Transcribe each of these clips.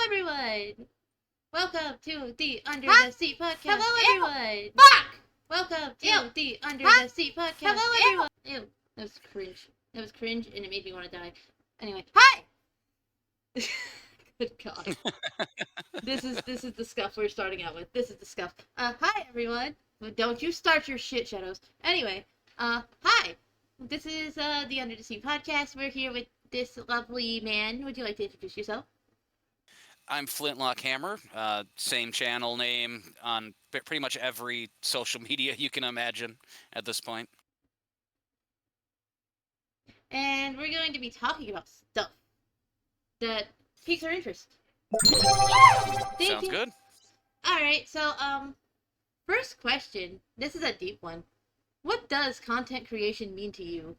everyone! Welcome to the Under Huh? the Sea podcast. Hello, everyone! Fuck! Welcome to Ew. the Under Huh? the Sea podcast. Hello, everyone! Ew, that was cringe. That was cringe, and it made me want to die. Anyway, Hi! good God, this is the scuff we're starting out with. This is the scuff. Hi everyone. But don't you start your shit, Shadows. Anyway, hi. This is the Under the Sea podcast. We're here with this lovely man. Would you like to introduce yourself? I'm Flintlock Hammer, same channel name on pretty much every social media you can imagine at this point. And we're going to be talking about stuff that piques our interest. Sounds good. Alright, so, first question. This is a deep one. What does content creation mean to you?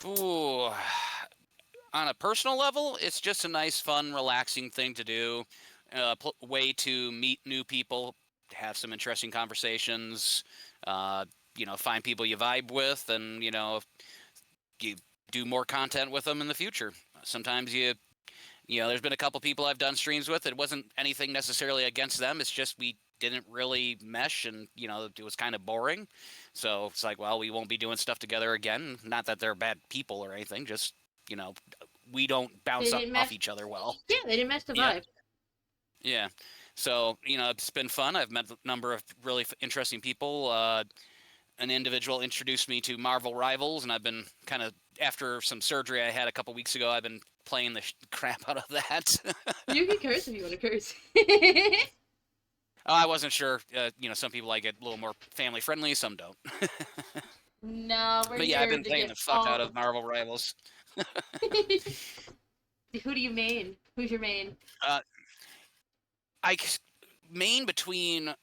Ooh. On a personal level, it's just a nice, fun, relaxing thing to do. Way to meet new people, have some interesting conversations, find people you vibe with, and, you do more content with them in the future. Sometimes there's been a couple people I've done streams with. It wasn't anything necessarily against them. It's just we didn't really mesh, and it was kind of boring. So it's like, well, we won't be doing stuff together again. Not that they're bad people or anything. Just we don't bounce off each other well. Yeah, they didn't match the vibe. Yeah. So it's been fun. I've met a number of really interesting people. An individual introduced me to Marvel Rivals, and I've been kind of, after some surgery I had a couple weeks ago, I've been playing the crap out of that. You can curse if you want to curse. I wasn't sure. Some people like it a little more family friendly, some don't. No, but yeah, I've been playing the fuck out of Marvel Rivals. Who do you main? Who's your main? I main between.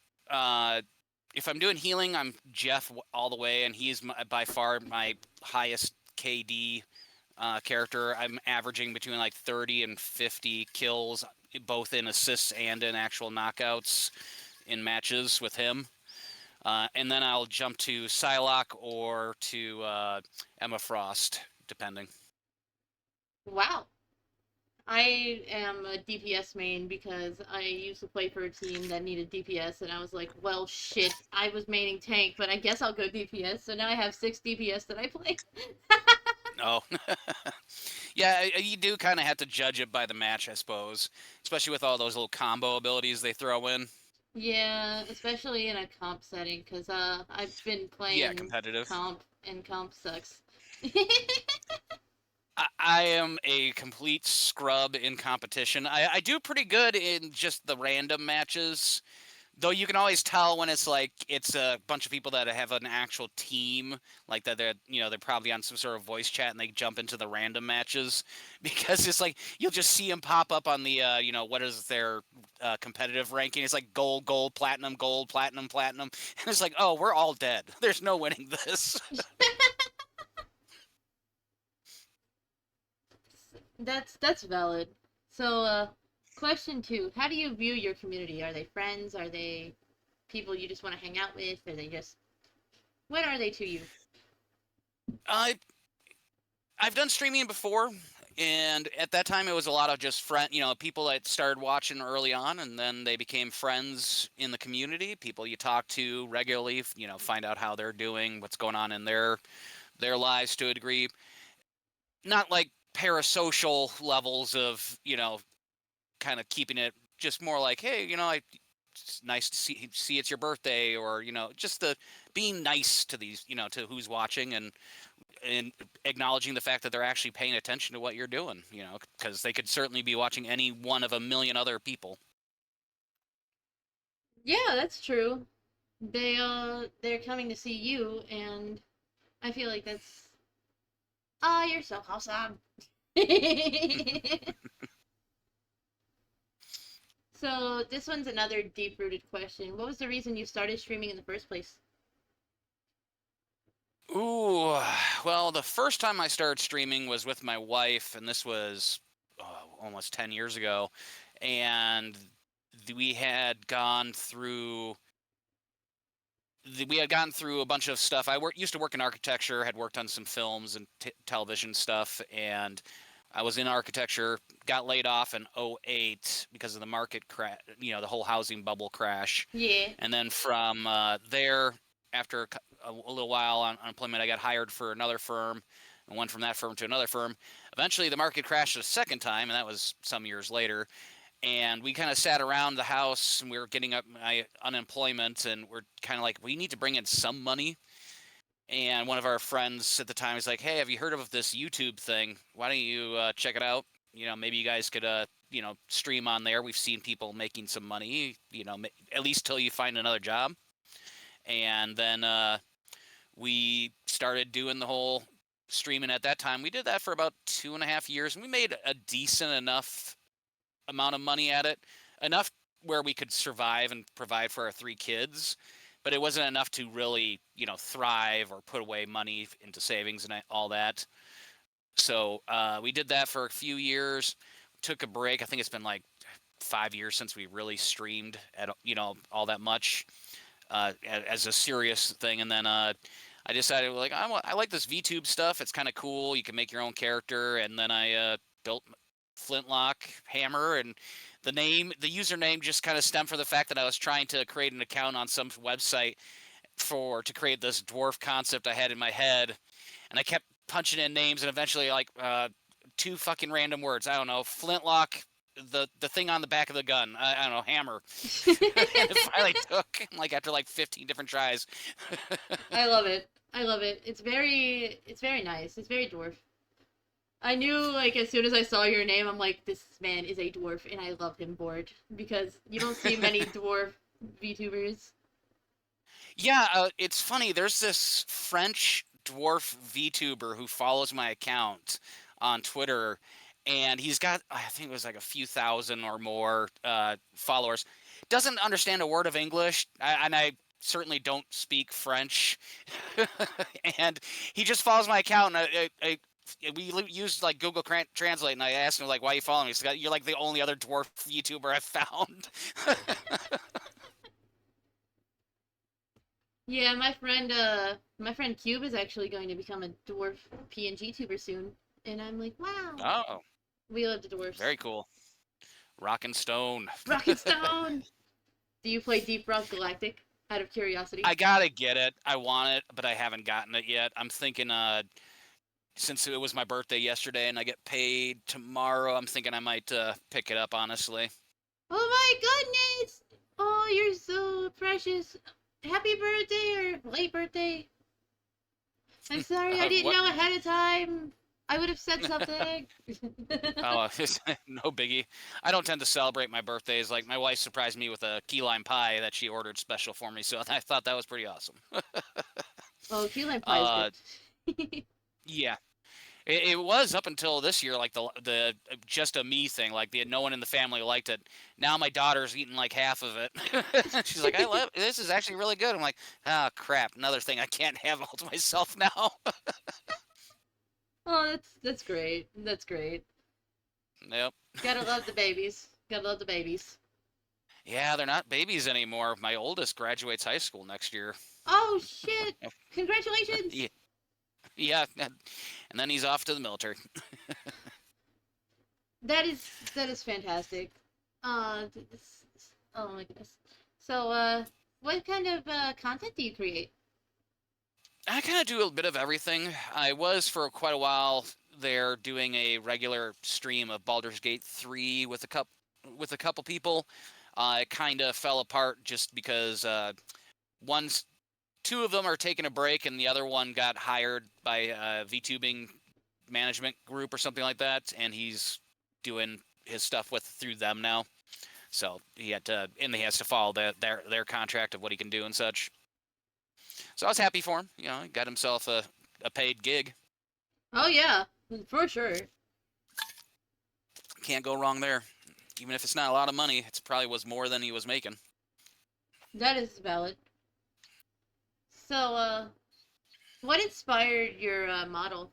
If I'm doing healing, I'm Jeff all the way, and he's by far my highest KD character. I'm averaging between like 30 and 50 kills, both in assists and in actual knockouts in matches with him. And then I'll jump to Psylocke or to Emma Frost, depending. Wow. I am a DPS main because I used to play for a team that needed DPS, and I was like, well, shit, I was maining tank, but I guess I'll go DPS, so now I have 6 DPS that I play. Oh. Yeah, you do kind of have to judge it by the match, I suppose, especially with all those little combo abilities they throw in. Yeah, especially in a comp setting, because I've been playing competitive comp, and comp sucks. I am a complete scrub in competition. I do pretty good in just the random matches, though you can always tell when it's like it's a bunch of people that have an actual team, like that they're probably on some sort of voice chat and they jump into the random matches, because it's like you'll just see them pop up on the what is their competitive ranking. It's like gold, platinum, platinum, and it's like, oh, we're all dead. There's no winning this. That's valid. So, question 2: how do you view your community? Are they friends? Are they people you just want to hang out with? Are they just, what are they to you? I've done streaming before, and at that time it was a lot of just people that started watching early on, and then they became friends in the community. People you talk to regularly, find out how they're doing, what's going on in their lives to a degree. Not like parasocial levels of kind of keeping it, just more like, hey, it's nice to see it's your birthday, or just the being nice to these, to who's watching, and acknowledging the fact that they're actually paying attention to what you're doing, because they could certainly be watching any one of a million other people. Yeah, that's true. They're coming to see you, and I feel like that's, you're so awesome. So this one's another deep-rooted question. What was the reason you started streaming in the first place? Ooh, well, the first time I started streaming was with my wife, and this was almost 10 years ago, and we had gone through a bunch of stuff. I used to work in architecture, had worked on some films and television stuff, and I was in architecture, got laid off in '08 because of the market crash, the whole housing bubble crash. Yeah. And then from there, after a little while on unemployment, I got hired for another firm and went from that firm to another firm. Eventually, the market crashed a second time, and that was some years later. And we kind of sat around the house, and we were getting up my unemployment, and we're kind of like, we need to bring in some money. And one of our friends at the time was like, "Hey, have you heard of this YouTube thing? Why don't you check it out? Maybe you guys could, stream on there. We've seen people making some money, at least till you find another job." And then we started doing the whole streaming at that time. We did that for about 2.5 years, and we made a decent enough amount of money at it, enough where we could survive and provide for our 3 kids, but it wasn't enough to really, thrive or put away money into savings and all that. So we did that for a few years, took a break. I think it's been like 5 years since we really streamed at, all that much as a serious thing. And then I decided, like, I like this VTube stuff. It's kind of cool. You can make your own character. And then I built Flintlock Hammer, and the username just kind of stemmed from the fact that I was trying to create an account on some website to create this dwarf concept I had in my head, and I kept punching in names, and eventually, like, 2 fucking random words. I don't know, Flintlock, the thing on the back of the gun. I don't know, hammer. And it finally took, like, after like 15 different tries. I love it. It's very nice. It's very dwarf. I knew, like, as soon as I saw your name, I'm like, this man is a dwarf, and I love him bored, because you don't see many dwarf VTubers. Yeah, it's funny. There's this French dwarf VTuber who follows my account on Twitter, and he's got, I think it was like a few thousand or more followers. Doesn't understand a word of English, and I certainly don't speak French. And he just follows my account, and we used like Google Translate, and I asked him, like, "Why are you following me?" He's like, "You're like the only other dwarf YouTuber I've found." Yeah, my friend Cube is actually going to become a dwarf PNG tuber soon, and I'm like, wow. Oh, We love the dwarfs. very cool. Rock and Stone. Rock and Stone. Do you play Deep Rock Galactic? Out of curiosity. I gotta get it. I want it, but I haven't gotten it yet. I'm thinking, since it was my birthday yesterday and I get paid tomorrow, I'm thinking I might pick it up, honestly. Oh my goodness! Oh, you're so precious. Happy birthday or late birthday. I'm sorry, I didn't know ahead of time. I would have said something. Oh, no biggie. I don't tend to celebrate my birthdays. Like, my wife surprised me with a key lime pie that she ordered special for me, so I thought that was pretty awesome. Oh, key lime pie is good. Yeah. It was up until this year, like the just a me thing. Like, no one in the family liked it. Now my daughter's eating like half of it. She's like, "I love this. Is actually really good." I'm like, "Ah, crap! Another thing I can't have all to myself now." Oh, that's great. That's great. Yep. Gotta love the babies. Gotta love the babies. Yeah, they're not babies anymore. My oldest graduates high school next year. Oh shit! Congratulations. Yeah. Yeah, and then he's off to the military. That is fantastic. Oh my goodness. So, what kind of content do you create? I kind of do a bit of everything. I was for quite a while there doing a regular stream of Baldur's Gate 3 with a couple people. It kind of fell apart just because two of them are taking a break, and the other one got hired by a VTubing management group or something like that, and he's doing his stuff through them now. So he has to follow their contract of what he can do and such. So I was happy for him. He got himself a paid gig. Oh yeah, for sure. Can't go wrong there. Even if it's not a lot of money, it probably was more than he was making. That is valid. So, what inspired your model?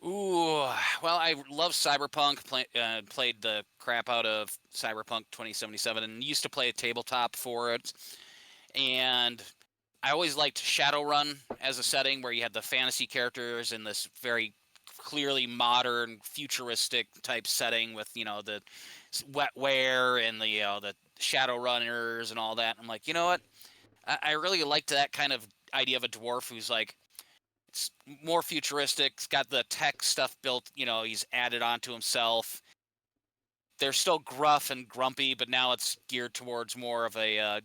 Ooh, well, I love Cyberpunk. Played the crap out of Cyberpunk 2077 and used to play a tabletop for it. And I always liked Shadowrun as a setting where you had the fantasy characters in this very clearly modern, futuristic type setting with the wetware and the shadow runners and all that. I'm like, you know what? I really liked that kind of idea of a dwarf who's like it's more futuristic. It's got the tech stuff built. He's added onto himself. They're still gruff and grumpy, but now it's geared towards more of a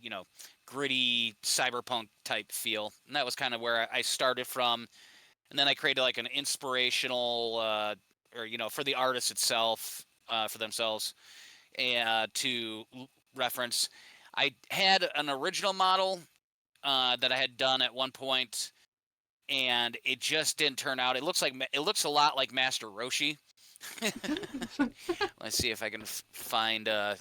gritty cyberpunk type feel. And that was kind of where I started from. And then I created like an inspirational, or for the artist itself, for themselves, and to reference. I had an original model that I had done at one point, and it just didn't turn out. It looks a lot like Master Roshi. Let's see if I can find the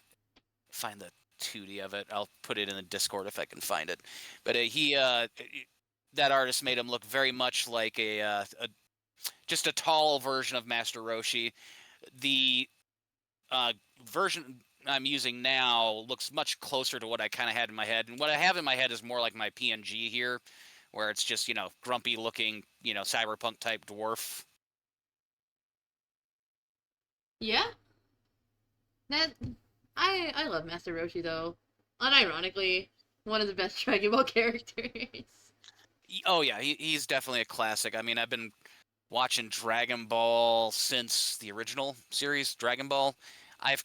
2D of it. I'll put it in the Discord if I can find it. But that artist made him look very much like just a tall version of Master Roshi. The version I'm using now looks much closer to what I kind of had in my head, and what I have in my head is more like my PNG here, where it's just grumpy looking cyberpunk type dwarf. Yeah. That I love Master Roshi though. Unironically, one of the best Dragon Ball characters. Oh yeah, he's definitely a classic. I mean, I've been watching Dragon Ball since the original series, Dragon Ball. I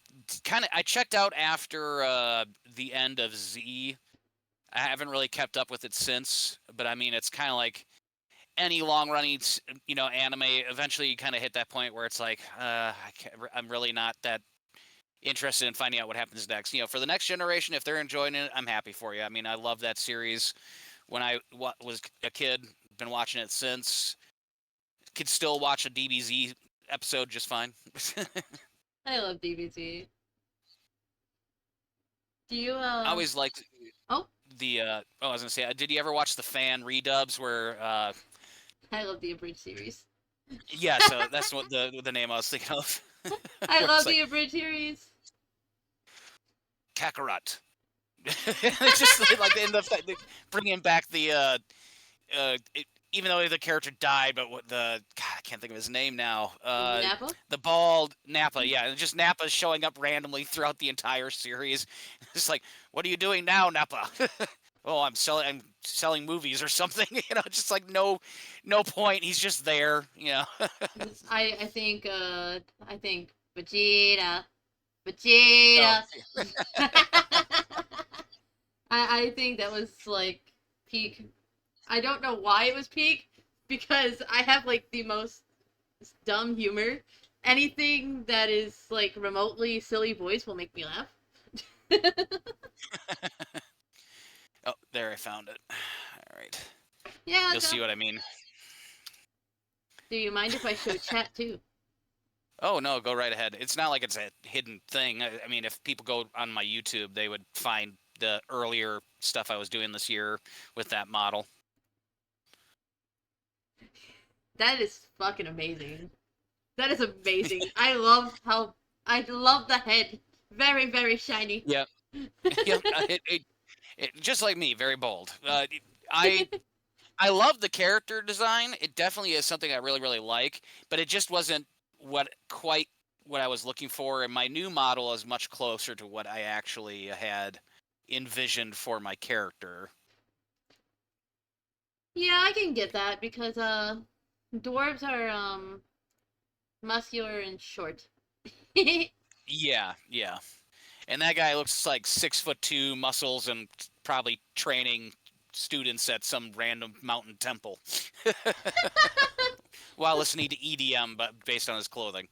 checked out after the end of Z. I haven't really kept up with it since, but I mean, it's kind of like any long-running, anime. Eventually, you kind of hit that point where it's like, I'm really not that interested in finding out what happens next. For the next generation, if they're enjoying it, I'm happy for you. I mean, I love that series. When I was a kid, been watching it since. Could still watch a DBZ episode just fine. I love DBZ. Do you I always liked Oh, I was gonna say, did you ever watch the fan redubs where I love the abridged series. yeah, so that's what the name I was thinking of. I love the abridged series. Kakarot. It's just like bringing back the even though the character died, but God, I can't think of his name now. Nappa? The bald Nappa, yeah, just Nappa showing up randomly throughout the entire series. It's like, what are you doing now, Nappa? Oh, I'm selling movies or something. Just like no point. He's just there. I think Vegeta. Vegeta. Oh. I think that was like peak. I don't know why it was peak, because I have like the most dumb humor. Anything that is like remotely silly voice will make me laugh. Oh, there, I found it. All right. Yeah. You'll see what I mean. Do you mind if I show chat too? Oh no, go right ahead. It's not like it's a hidden thing. I mean, if people go on my YouTube, they would find the earlier stuff I was doing this year with that model. That is fucking amazing. That is amazing. I love the head. Very, very shiny. Yeah. Yeah. Just like me, very bold. I love the character design. It definitely is something I really, really like, but it just wasn't quite what I was looking for. And my new model is much closer to what I actually had envisioned for my character. Yeah, I can get that because dwarves are muscular and short. Yeah. And that guy looks like 6'2", muscles, and probably training students at some random mountain temple while listening to EDM, but based on his clothing.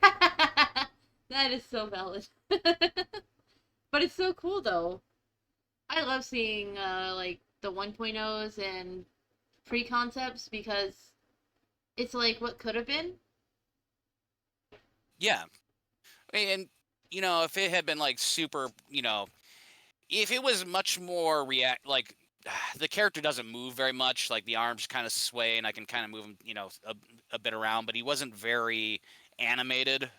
That is so valid. But it's so cool though. I love seeing like the 1.0s and pre-concepts, because it's like what could have been. Yeah. And if it had been like super, if it was much more like the character doesn't move very much, like the arms kind of sway and I can kind of move him, a bit around, but he wasn't very animated.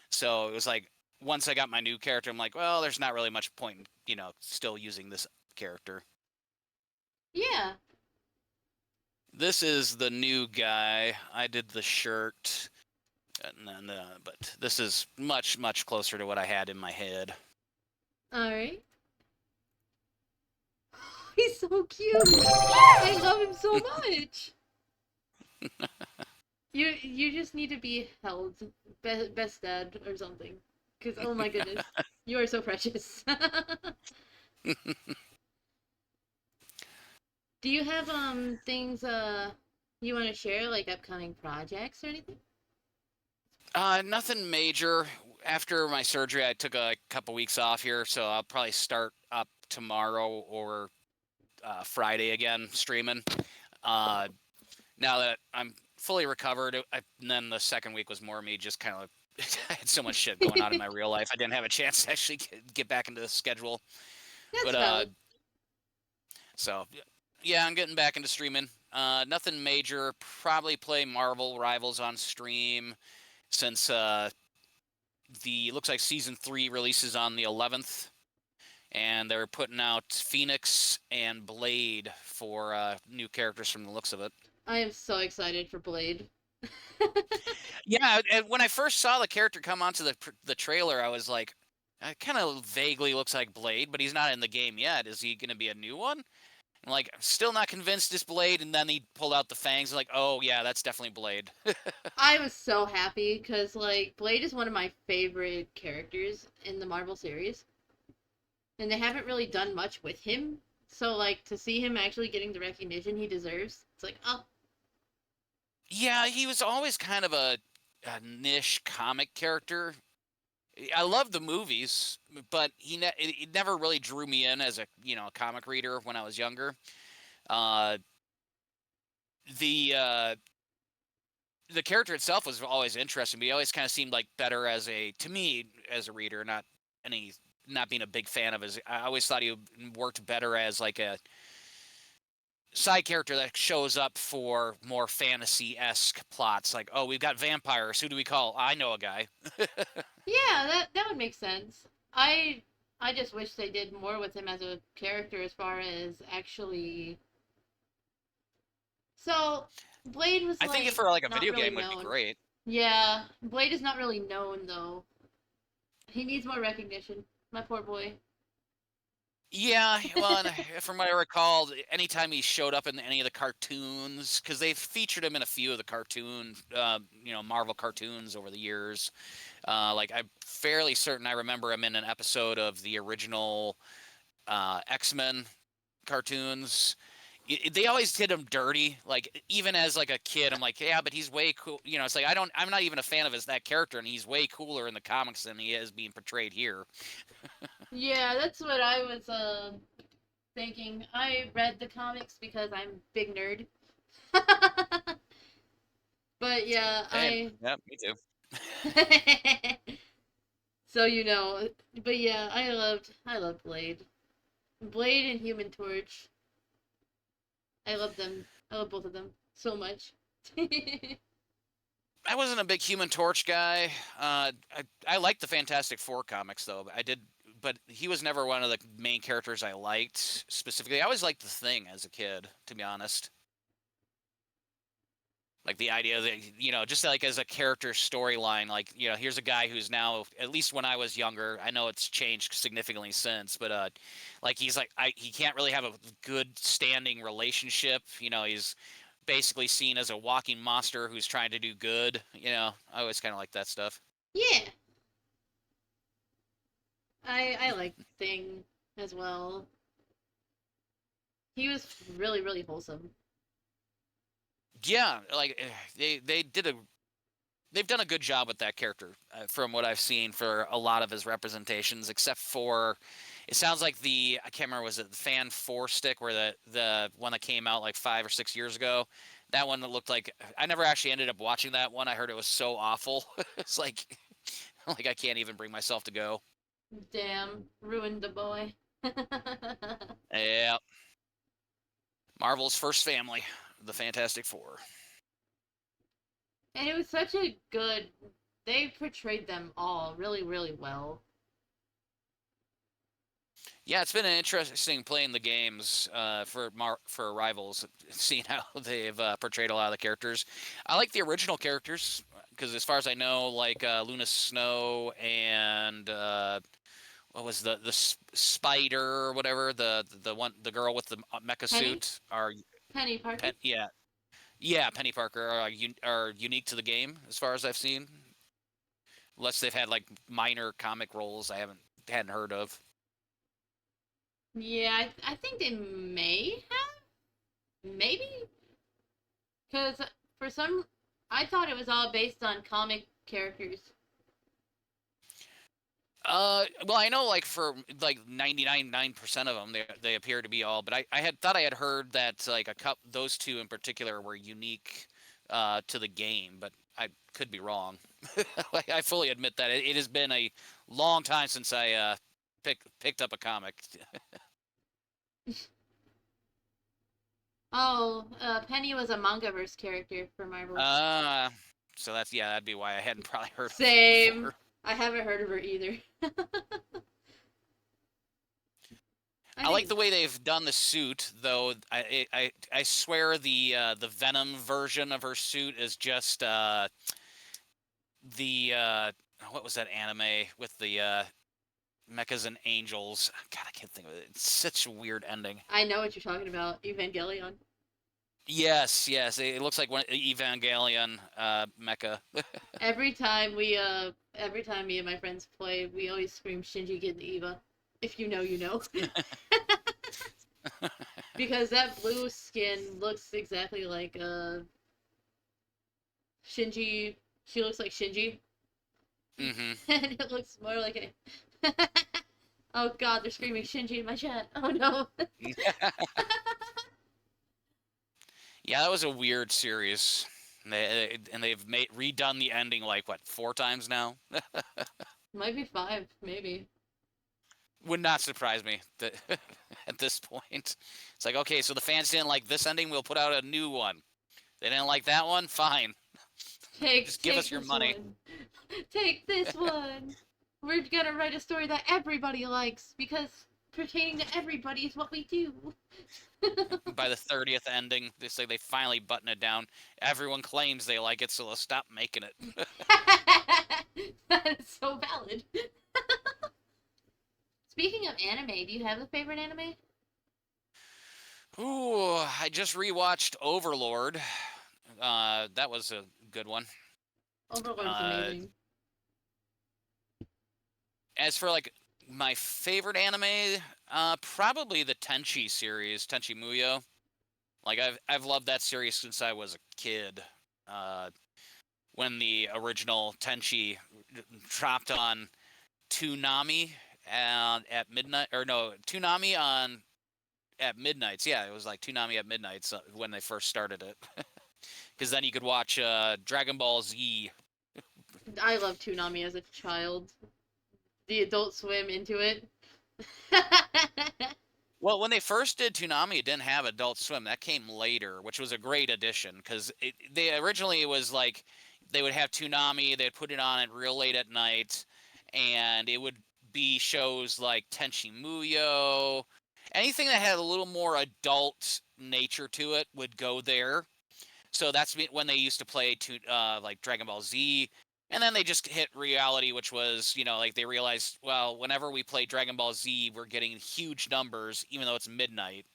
So it was like, once I got my new character, I'm like, well, there's not really much point in, still using this character. Yeah. This is the new guy. I did the shirt, and then, but this is much, much closer to what I had in my head. All right. He's so cute. I love him so much. You just need to be held best dad or something. Cause oh my goodness, you are so precious. Do you have things you want to share, like upcoming projects or anything? Nothing major. After my surgery, I took a couple weeks off here, so I'll probably start up tomorrow or Friday again streaming. Uh, now that I'm fully recovered, and then the second week was more me just kind of I had so much shit going on in my real life. I didn't have a chance to actually get back into the schedule. That's But valid. so yeah, I'm getting back into streaming. Nothing major. Probably play Marvel Rivals on stream since the looks like season 3 releases on the 11th, and they're putting out Phoenix and Blade for new characters from the looks of it. I am so excited for Blade. Yeah, and when I first saw the character come onto the trailer, I was like, it kind of vaguely looks like Blade, but he's not in the game yet. Is he going to be a new one? I'm like, I'm still not convinced it's Blade, and then he pulled out the fangs, and like, oh yeah, that's definitely Blade. I was so happy because like Blade is one of my favorite characters in the Marvel series, and they haven't really done much with him. So like to see him actually getting the recognition he deserves, it's like, oh Yeah, he was always kind of a niche comic character. I love the movies, but it never really drew me in as a a comic reader when I was younger. Uh, the uh, the character itself was always interesting, but he always kind of seemed like better to me as a reader, any not being a big fan of his. I always thought he worked better as like a side character that shows up for more fantasy-esque plots. Like, oh, we've got vampires. Who do we call? I know a guy. yeah, that would make sense. I just wish they did more with him as a character as far as actually. So Blade was I think if like for like a not video really game would be known. great. Yeah, Blade is not really known though. He needs more recognition. My poor boy. Yeah, well, and from what I recall, anytime he showed up in any of the cartoons, because they've featured him in a few of the Marvel cartoons over the years. Like I'm fairly certain I remember him in an episode of the original X-Men cartoons. They always did him dirty. Like even as like a kid, I'm like, yeah, but he's way cool. It's like I'm not even a fan of that character, and he's way cooler in the comics than he is being portrayed here. Yeah, that's what I was thinking. I read the comics because I'm a big nerd. But yeah, Hey, yeah, me too. so you know, but yeah, I loved Blade. Blade and Human Torch. I love them. I love both of them so much. I wasn't a big Human Torch guy. I liked the Fantastic Four comics though. But he was never one of the main characters I liked specifically. I always liked the Thing as a kid, to be honest. Like the idea that just like as a character storyline, like here's a guy who's now, at least when I was younger, I know it's changed significantly since, but like he can't really have a good standing relationship. He's basically seen as a walking monster who's trying to do good. I always kind of like that stuff. Yeah, I like Thing as well. He was really really wholesome. Yeah, like they've done a good job with that character from what I've seen for a lot of his representations, except for it sounds like I can't remember, was it the Fan 4 stick where the one that came out like 5 or 6 years ago. That one that looked like I never actually ended up watching that one. I heard it was so awful. It's like I can't even bring myself to go. Damn, ruined the boy. Yeah, Marvel's first family, the Fantastic Four. And it was such a good. They portrayed them all really, really well. Yeah, it's been interesting playing the games for Rivals, seeing how they've portrayed a lot of the characters. I like the original characters because, as far as I know, like Luna Snow and what was the spider or whatever, the girl with the mecha Penny? suit are Penny Parker? yeah, Penny Parker are unique to the game as far as I've seen, unless they've had like minor comic roles I hadn't heard of. Yeah, I think they may have. Maybe? Because for some. I thought it was all based on comic characters. Well, I know like for like 99% of them, they appear to be all, but I had thought I had heard that like those two in particular were unique to the game, but I could be wrong. I fully admit that it has been a long time since I picked up a comic. Oh, Penny was a Mangaverse character for Marvel. Uh, so that'd be why I hadn't probably heard of it Same. before. I haven't heard of her either. I I like think the way they've done the suit, though. I swear the Venom version of her suit is just the what was that anime with the mechas and angels? God, I can't think of it. It's such a weird ending. I know what you're talking about. Evangelion. Yes, it looks like one Evangelion mecha. Every time me and my friends play, we always scream Shinji get the Eva. If you know, you know. Because that blue skin looks exactly like Shinji. She looks like Shinji, hmm and it looks more like a. Oh God, they're screaming Shinji in my chat. Oh no. Yeah, that was a weird series. And they've redone the ending like what 4 times now. Might be 5, maybe. Would not surprise me that at this point. It's like, okay, so the fans didn't like this ending, we'll put out a new one. They didn't like that one, fine. Just give Take us your this money. one. Take this one. We're gonna write a story that everybody likes because pertaining to everybody is what we do. By the 30th ending, they say they finally button it down. Everyone claims they like it, so they'll stop making it. That is so valid. Speaking of anime, do you have a favorite anime? Ooh, I just rewatched Overlord. That was a good one. Overlord's Uh, amazing. as for like my favorite anime, probably the Tenchi series, Tenchi Muyo. Like I've loved that series since I was a kid. When the original Tenchi dropped on Toonami at midnight, or no, Toonami on at midnights. Yeah, it was like Toonami at midnights when they first started it. Because then you could watch Dragon Ball Z. I loved Toonami as a child. The Adult Swim into it. Well, when they first did Toonami, it didn't have Adult Swim. That came later, which was a great addition because they originally it was like they would have Toonami, they'd put it on at real late at night, and it would be shows like Tenchi Muyo. Anything that had a little more adult nature to it would go there. So that's when they used to play like Dragon Ball Z, and then they just hit reality, which was like they realized, well, whenever we play Dragon Ball Z, we're getting huge numbers, even though it's midnight.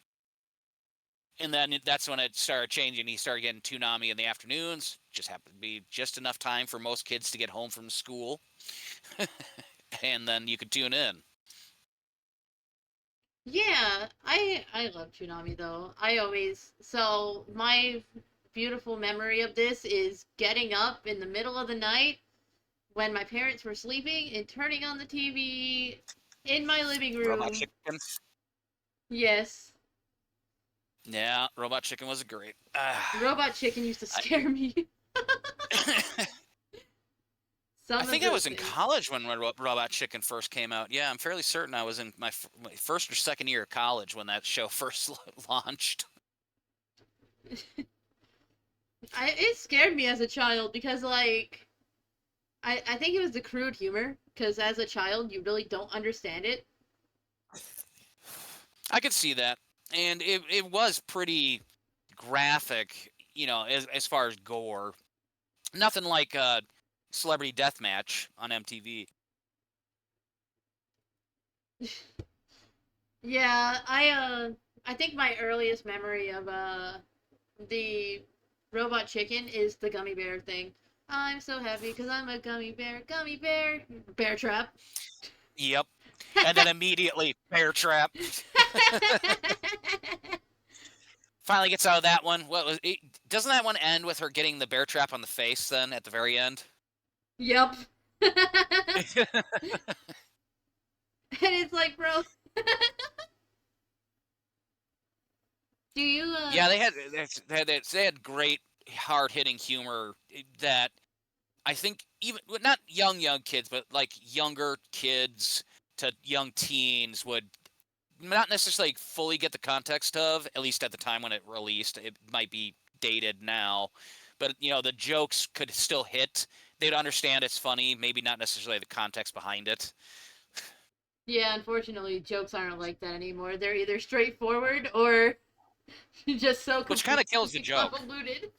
And then that's when it started changing. He started getting Toonami in the afternoons. Just happened to be just enough time for most kids to get home from school, and then you could tune in. Yeah, I love Toonami though. My beautiful memory of this is getting up in the middle of the night when my parents were sleeping and turning on the TV in my living Robot room. Chicken. Yes. Yeah, Robot Chicken was great. Robot Chicken used to scare me. Some I of think I the was in things. college when Robot Chicken first came out. Yeah, I'm fairly certain I was in my first or second year of college when that show first launched. It scared me as a child because like I think it was the crude humor because as a child you really don't understand it. I could see that, and it was pretty graphic, as far as gore. Nothing like Celebrity Deathmatch on MTV. Yeah, I think my earliest memory of the robot chicken is the gummy bear thing. I'm so happy because I'm a gummy bear, bear trap. Yep. And then immediately Bear Trap. Finally gets out of that one. What was it? Doesn't that one end with her getting the bear trap on the face then at the very end? Yep. And it's like, bro, do you Yeah, they had great hard hitting humor that I think even not young kids, but like younger kids to young teens would not necessarily fully get the context of, at least at the time when it released. It might be dated now, but the jokes could still hit. They'd understand it's funny, maybe not necessarily the context behind it. Yeah, unfortunately, jokes aren't like that anymore. They're either straightforward or just so Which kind of kills the completely joke. convoluted.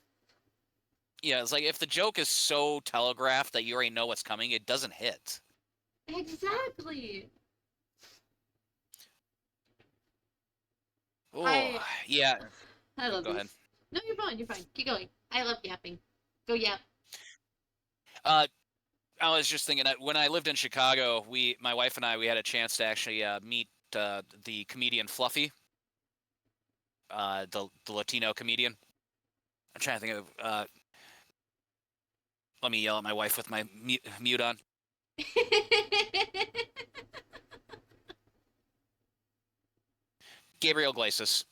Yeah, it's like if the joke is so telegraphed that you already know what's coming, it doesn't hit. Exactly. Oh, I yeah. I love Go ahead. these. No, you're fine. You're fine. Keep going. I love yapping. Go yap. Uh, I was just thinking that when I lived in Chicago, my wife and I, we had a chance to actually meet the comedian Fluffy, the Latino comedian. I'm trying to think of. Let me yell at my wife with my mute on. Gabriel Iglesias.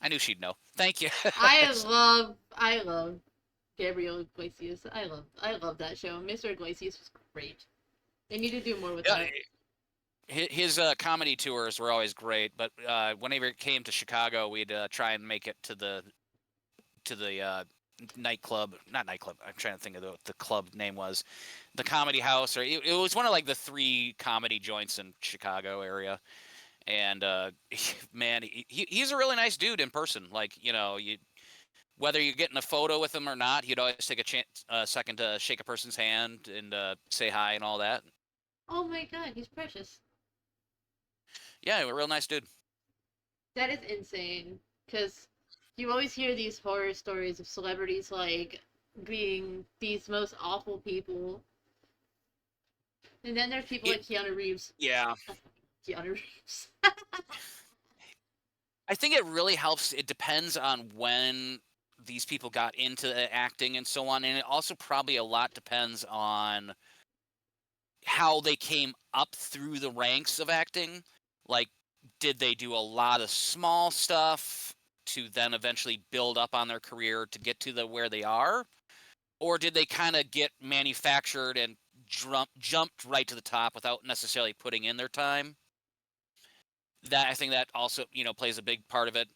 I knew she'd know. Thank you. I love Gabriel Iglesias. I love that show. Mr. Iglesias was great. They need to do more with that. His comedy tours were always great, but whenever it came to Chicago, we'd try and make it to the nightclub, not nightclub. I'm trying to think of the club name was, the Comedy House, or it was one of like the 3 comedy joints in Chicago area. And man, he's a really nice dude in person. Like whether you're getting a photo with him or not, he'd always take a second to shake a person's hand and say hi and all that. Oh my god, he's precious. Yeah, a real nice dude. That is insane. Because you always hear these horror stories of celebrities like being these most awful people. And then there's people like Keanu Reeves. Yeah. Keanu Reeves. I think it really helps. It depends on when these people got into acting and so on, and it also probably a lot depends on how they came up through the ranks of acting. Like, did they do a lot of small stuff to then eventually build up on their career to get to where they are, or did they kind of get manufactured and jumped right to the top without necessarily putting in their time? That I think that also plays a big part of it.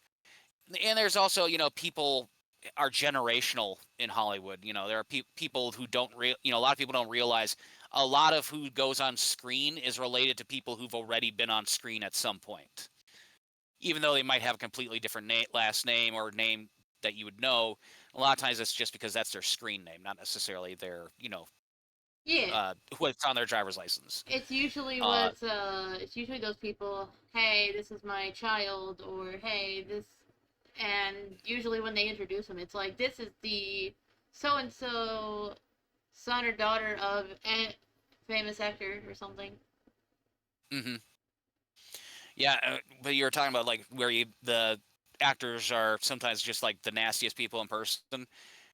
And there's also people are generational in Hollywood. There are people who don't a lot of people don't realize a lot of who goes on screen is related to people who've already been on screen at some point, even though they might have a completely different last name or name that you would know. A lot of times it's just because that's their screen name, not necessarily their Yeah. what's on their driver's license. It's usually those people, hey, this is my child, or hey, this, and usually when they introduce them, it's like, this is the so and so son or daughter of a famous actor or something. Mm-hmm. Yeah, but you were talking about like where the actors are sometimes just like the nastiest people in person.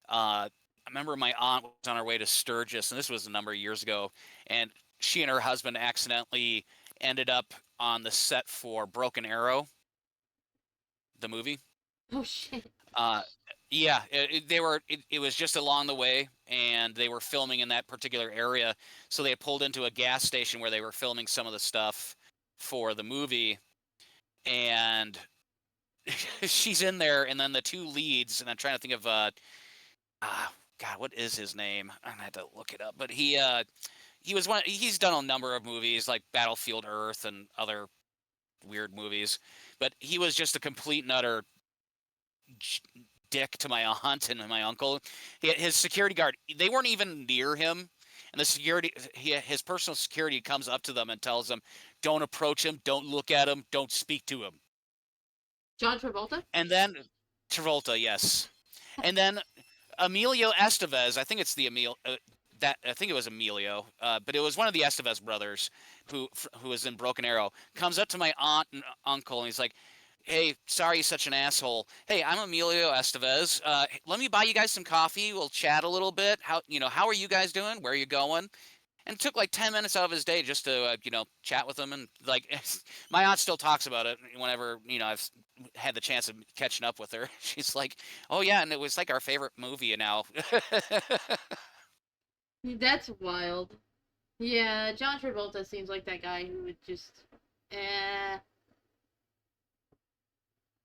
I remember my aunt was on her way to Sturgis, and this was a number of years ago, and she and her husband accidentally ended up on the set for Broken Arrow, the movie. Oh shit. Uh, yeah, they were. It was just along the way, and they were filming in that particular area. So they had pulled into a gas station where they were filming some of the stuff for the movie, and she's in there, and then the 2 leads, and I'm trying to think of God, what is his name? I'm gonna have to look it up. But he was he's done a number of movies like Battlefield Earth and other weird movies. But he was just a complete and utter j- dick to my aunt and my uncle. His security guard, they weren't even near him. And his personal security comes up to them and tells them, don't approach him, don't look at him, don't speak to him. John Travolta? And then Travolta, yes. And then Emilio Estevez, I think it's the that I think it was Emilio, but it was one of the Estevez brothers who was in Broken Arrow. Comes up to my aunt and uncle, and he's like, "Hey, sorry, you're such an asshole. Hey, I'm Emilio Estevez. Let me buy you guys some coffee. We'll chat a little bit. How are you guys doing? Where are you going?" And it took like 10 minutes out of his day just to chat with him. And like my aunt still talks about it whenever I've had the chance of catching up with her. She's like, "Oh yeah, and it was like our favorite movie now." That's wild. Yeah, John Travolta seems like that guy who would just, eh.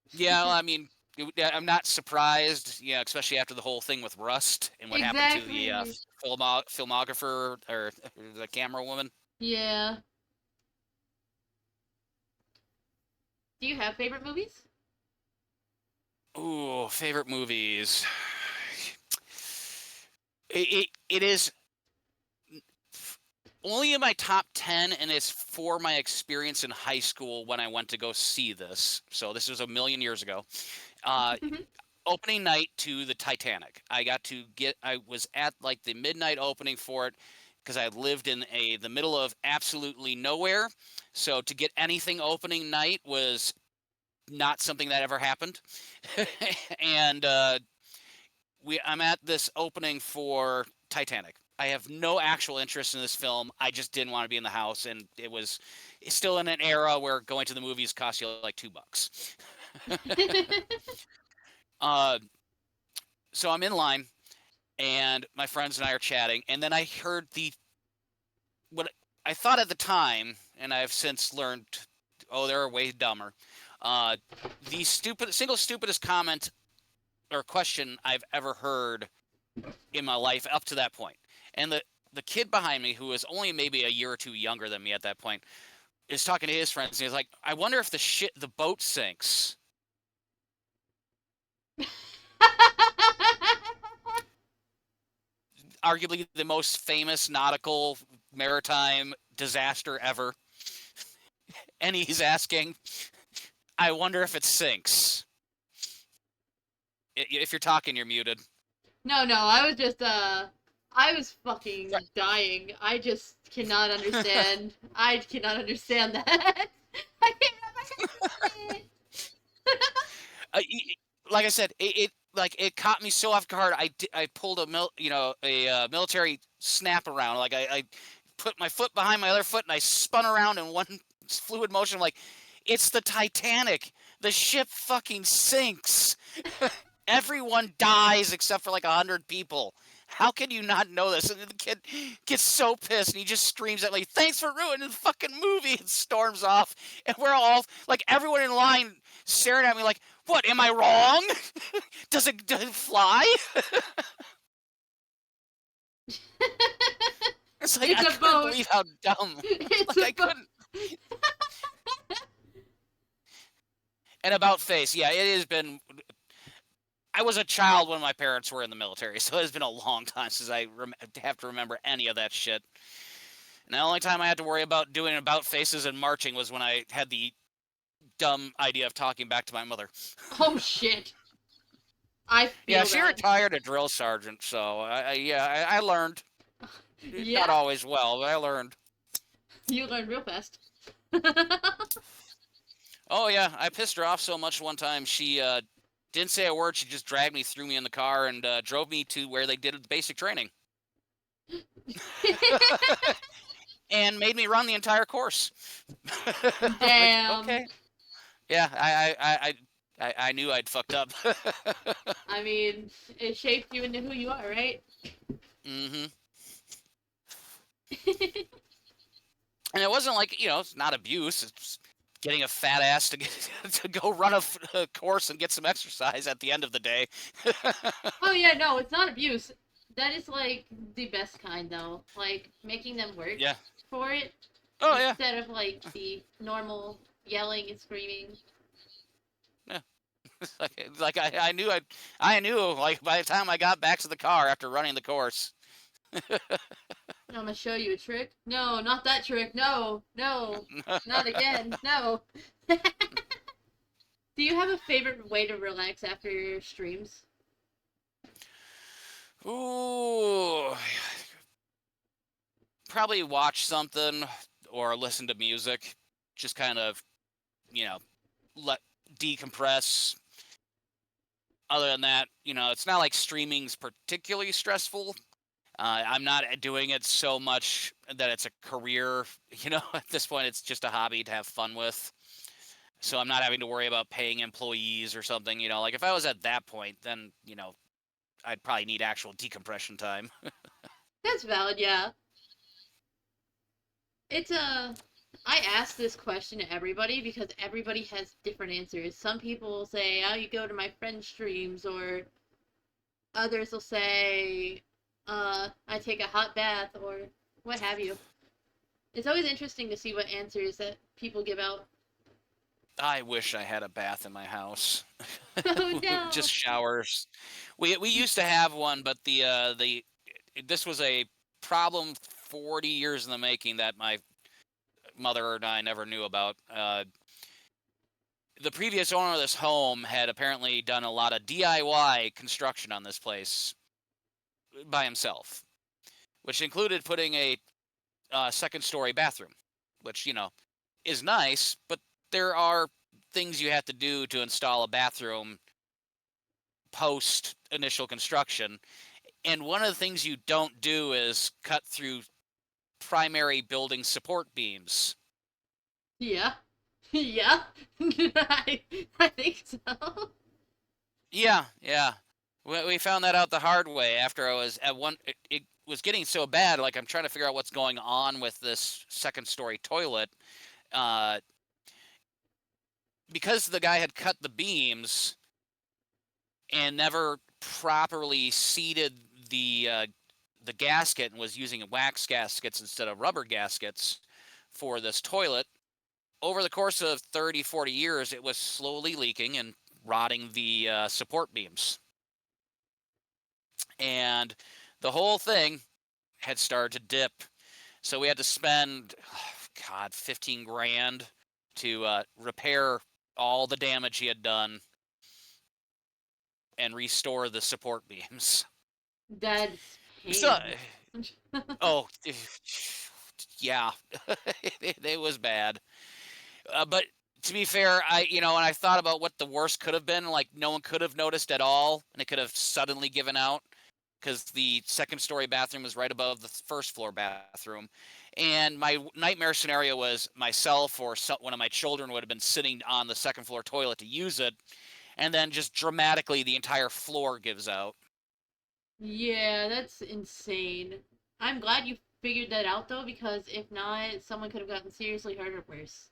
Yeah, well, I mean, yeah, I'm not surprised. Yeah, especially after the whole thing with Rust and what happened to the Exactly. filmographer or the camera woman. Yeah. Do you have favorite movies? Ooh, favorite movies. It is only in my top 10, and it's for my experience in high school when I went to go see this. So this was a million years ago. Uh, Opening night to the Titanic. I was at like the midnight opening for it because I lived in the middle of absolutely nowhere. So to get anything opening night was not something that ever happened. And I'm at this opening for Titanic. I have no actual interest in this film. I just didn't want to be in the house, and it's still in an era where going to the movies cost you like $2. uh, so I'm in line, and my friends and I are chatting, and then I heard what I thought at the time, and I've since learned, oh, they're way dumber. The single stupidest comment or question I've ever heard in my life up to that point. And the kid behind me, who was only maybe a year or two younger than me at that point, is talking to his friends, and he's like, "I wonder if the boat sinks." Arguably the most famous nautical maritime disaster ever. And he's asking, "I wonder if it sinks." If you're talking, you're muted. No, I was fucking dying. I just cannot understand. I cannot understand that. I can't. Like I said, it caught me so off guard. I pulled a military snap around. Like I put my foot behind my other foot and I spun around in one fluid motion. I'm like, it's the Titanic. The ship fucking sinks. Everyone dies except for like 100 people. How can you not know this? And the kid gets so pissed and he just screams at me, "Thanks for ruining the fucking movie," and storms off. And we're all like, everyone in line staring at me like, "What, am I wrong? Does it fly?" It's like, It's I a couldn't boat. believe how dumb. It's Like, a I boat. couldn't. And about face, yeah, it has been. I was a child when my parents were in the military, so it's been a long time since I have to remember any of that shit. And the only time I had to worry about doing about faces and marching was when I had the dumb idea of talking back to my mother. Oh shit. I Yeah, feel she that. retired a drill sergeant, so I learned. Not Yeah, always well, but I learned. you learn real fast. Oh yeah, I pissed her off so much one time. She didn't say a word. She just dragged me, threw me in the car, and drove me to where they did the basic training, and made me run the entire course. Like, Damn. okay, yeah, I knew I'd fucked up. I mean, it shaped you into who you are, right? Mm-hmm. And it wasn't like, it's not abuse. It's getting a fat ass to go run a course and get some exercise at the end of the day. Oh yeah, no, it's not abuse. That is like the best kind though. Like making them work Yeah. for it Oh yeah. instead of like the normal yelling and screaming. I knew I knew like by the time I got back to the car after running the course. I'm gonna show you a trick. No, not that trick. No, no, not again. No. Do you have a favorite way to relax after your streams? Ooh, probably watch something or listen to music. Just kind of, you know, let decompress. Other than that, it's not like streaming's particularly stressful. I'm not doing it so much that it's a career. At this point, it's just a hobby to have fun with. So I'm not having to worry about paying employees or something. Like if I was at that point, then I'd probably need actual decompression time. That's valid, yeah. It's I ask this question to everybody because everybody has different answers. Some people will say, "Oh, you go to my friend's streams," or others will say, I take a hot bath," or what have you. It's always interesting to see what answers that people give out. I wish I had a bath in my house. Oh no! Just showers. We used to have one, but this was a problem 40 years in the making that my mother and I never knew about. The previous owner of this home had apparently done a lot of DIY construction on this place by himself, which included putting a second-story bathroom, which is nice, but there are things you have to do to install a bathroom post initial construction. And one of the things you don't do is cut through primary building support beams. Yeah. Yeah. I think so. Yeah. We found that out the hard way after I was at one. It was getting so bad. Like I'm trying to figure out what's going on with this second story toilet. Because the guy had cut the beams and never properly seated the gasket and was using wax gaskets instead of rubber gaskets for this toilet. Over the course of 30, 40 years, it was slowly leaking and rotting the support beams. And the whole thing had started to dip. So we had to spend, God, 15 grand to repair all the damage he had done and restore the support beams. That's So, pain. oh, yeah, it was bad. But to be fair, when I thought about what the worst could have been, like no one could have noticed at all, and it could have suddenly given out because the second story bathroom was right above the first floor bathroom. And my nightmare scenario was myself or one of my children would have been sitting on the second floor toilet to use it, and then just dramatically the entire floor gives out. Yeah, that's insane. I'm glad you figured that out though, because if not, someone could have gotten seriously hurt or worse.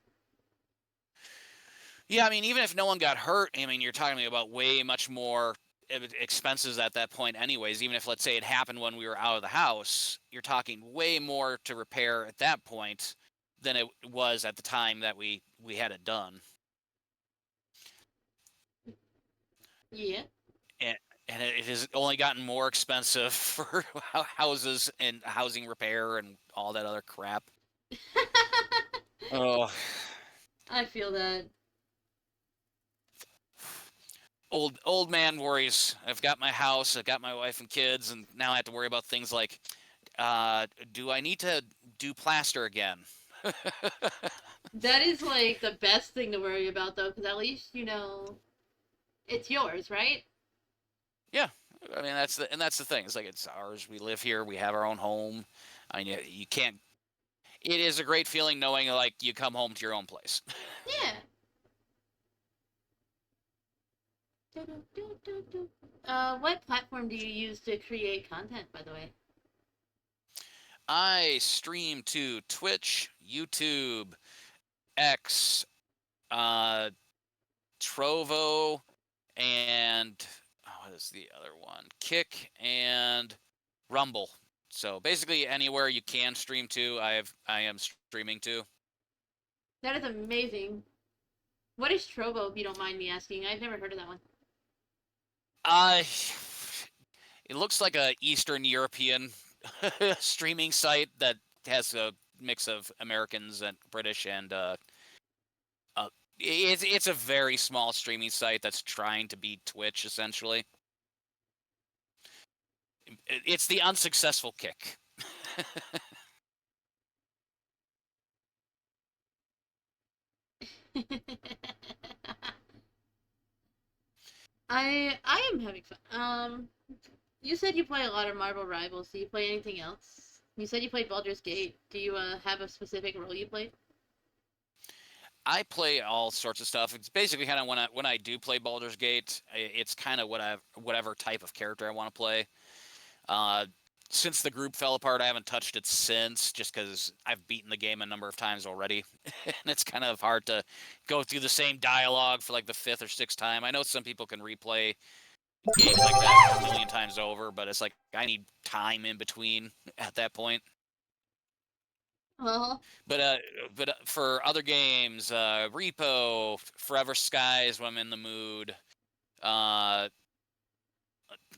Yeah, I mean, even if no one got hurt, I mean, you're talking about way much more expenses at that point anyways. Even if, let's say, it happened when we were out of the house, you're talking way more to repair at that point than it was at the time that we had it done. Yeah. And it has only gotten more expensive for houses and housing repair and all that other crap. Oh, I feel that. old man worries. I've got my house, I've got my wife and kids, and now I have to worry about things like, do I need to do plaster again? That is like the best thing to worry about though, because at least you know it's yours, right? Yeah, I mean that's the thing. It's like it's ours. We live here. We have our own home. I mean, you can't. It is a great feeling knowing like you come home to your own place. Yeah. What platform do you use to create content, by the way? I stream to Twitch, YouTube, X, Trovo, and what is the other one? Kick and Rumble. So basically anywhere you can stream to, I am streaming to. That is amazing. What is Trovo, if you don't mind me asking? I've never heard of that one. Uh, it looks like a Eastern European streaming site that has a mix of Americans and British and it's a very small streaming site that's trying to beat Twitch essentially. It's the unsuccessful Kick. I am having fun. You said you play a lot of Marvel Rivals. Do you play anything else? You said you played Baldur's Gate. Do you have a specific role you play? I play all sorts of stuff. It's basically kind of when I do play Baldur's Gate, it's kind of whatever type of character I want to play. Uh, since the group fell apart, I haven't touched it since, just because I've beaten the game a number of times already, and it's kind of hard to go through the same dialogue for like the fifth or sixth time. I know some people can replay games like that a million times over, but it's like I need time in between at that point. Uh-huh. But for other games, Repo, Forever Skies when I'm in the mood. Uh,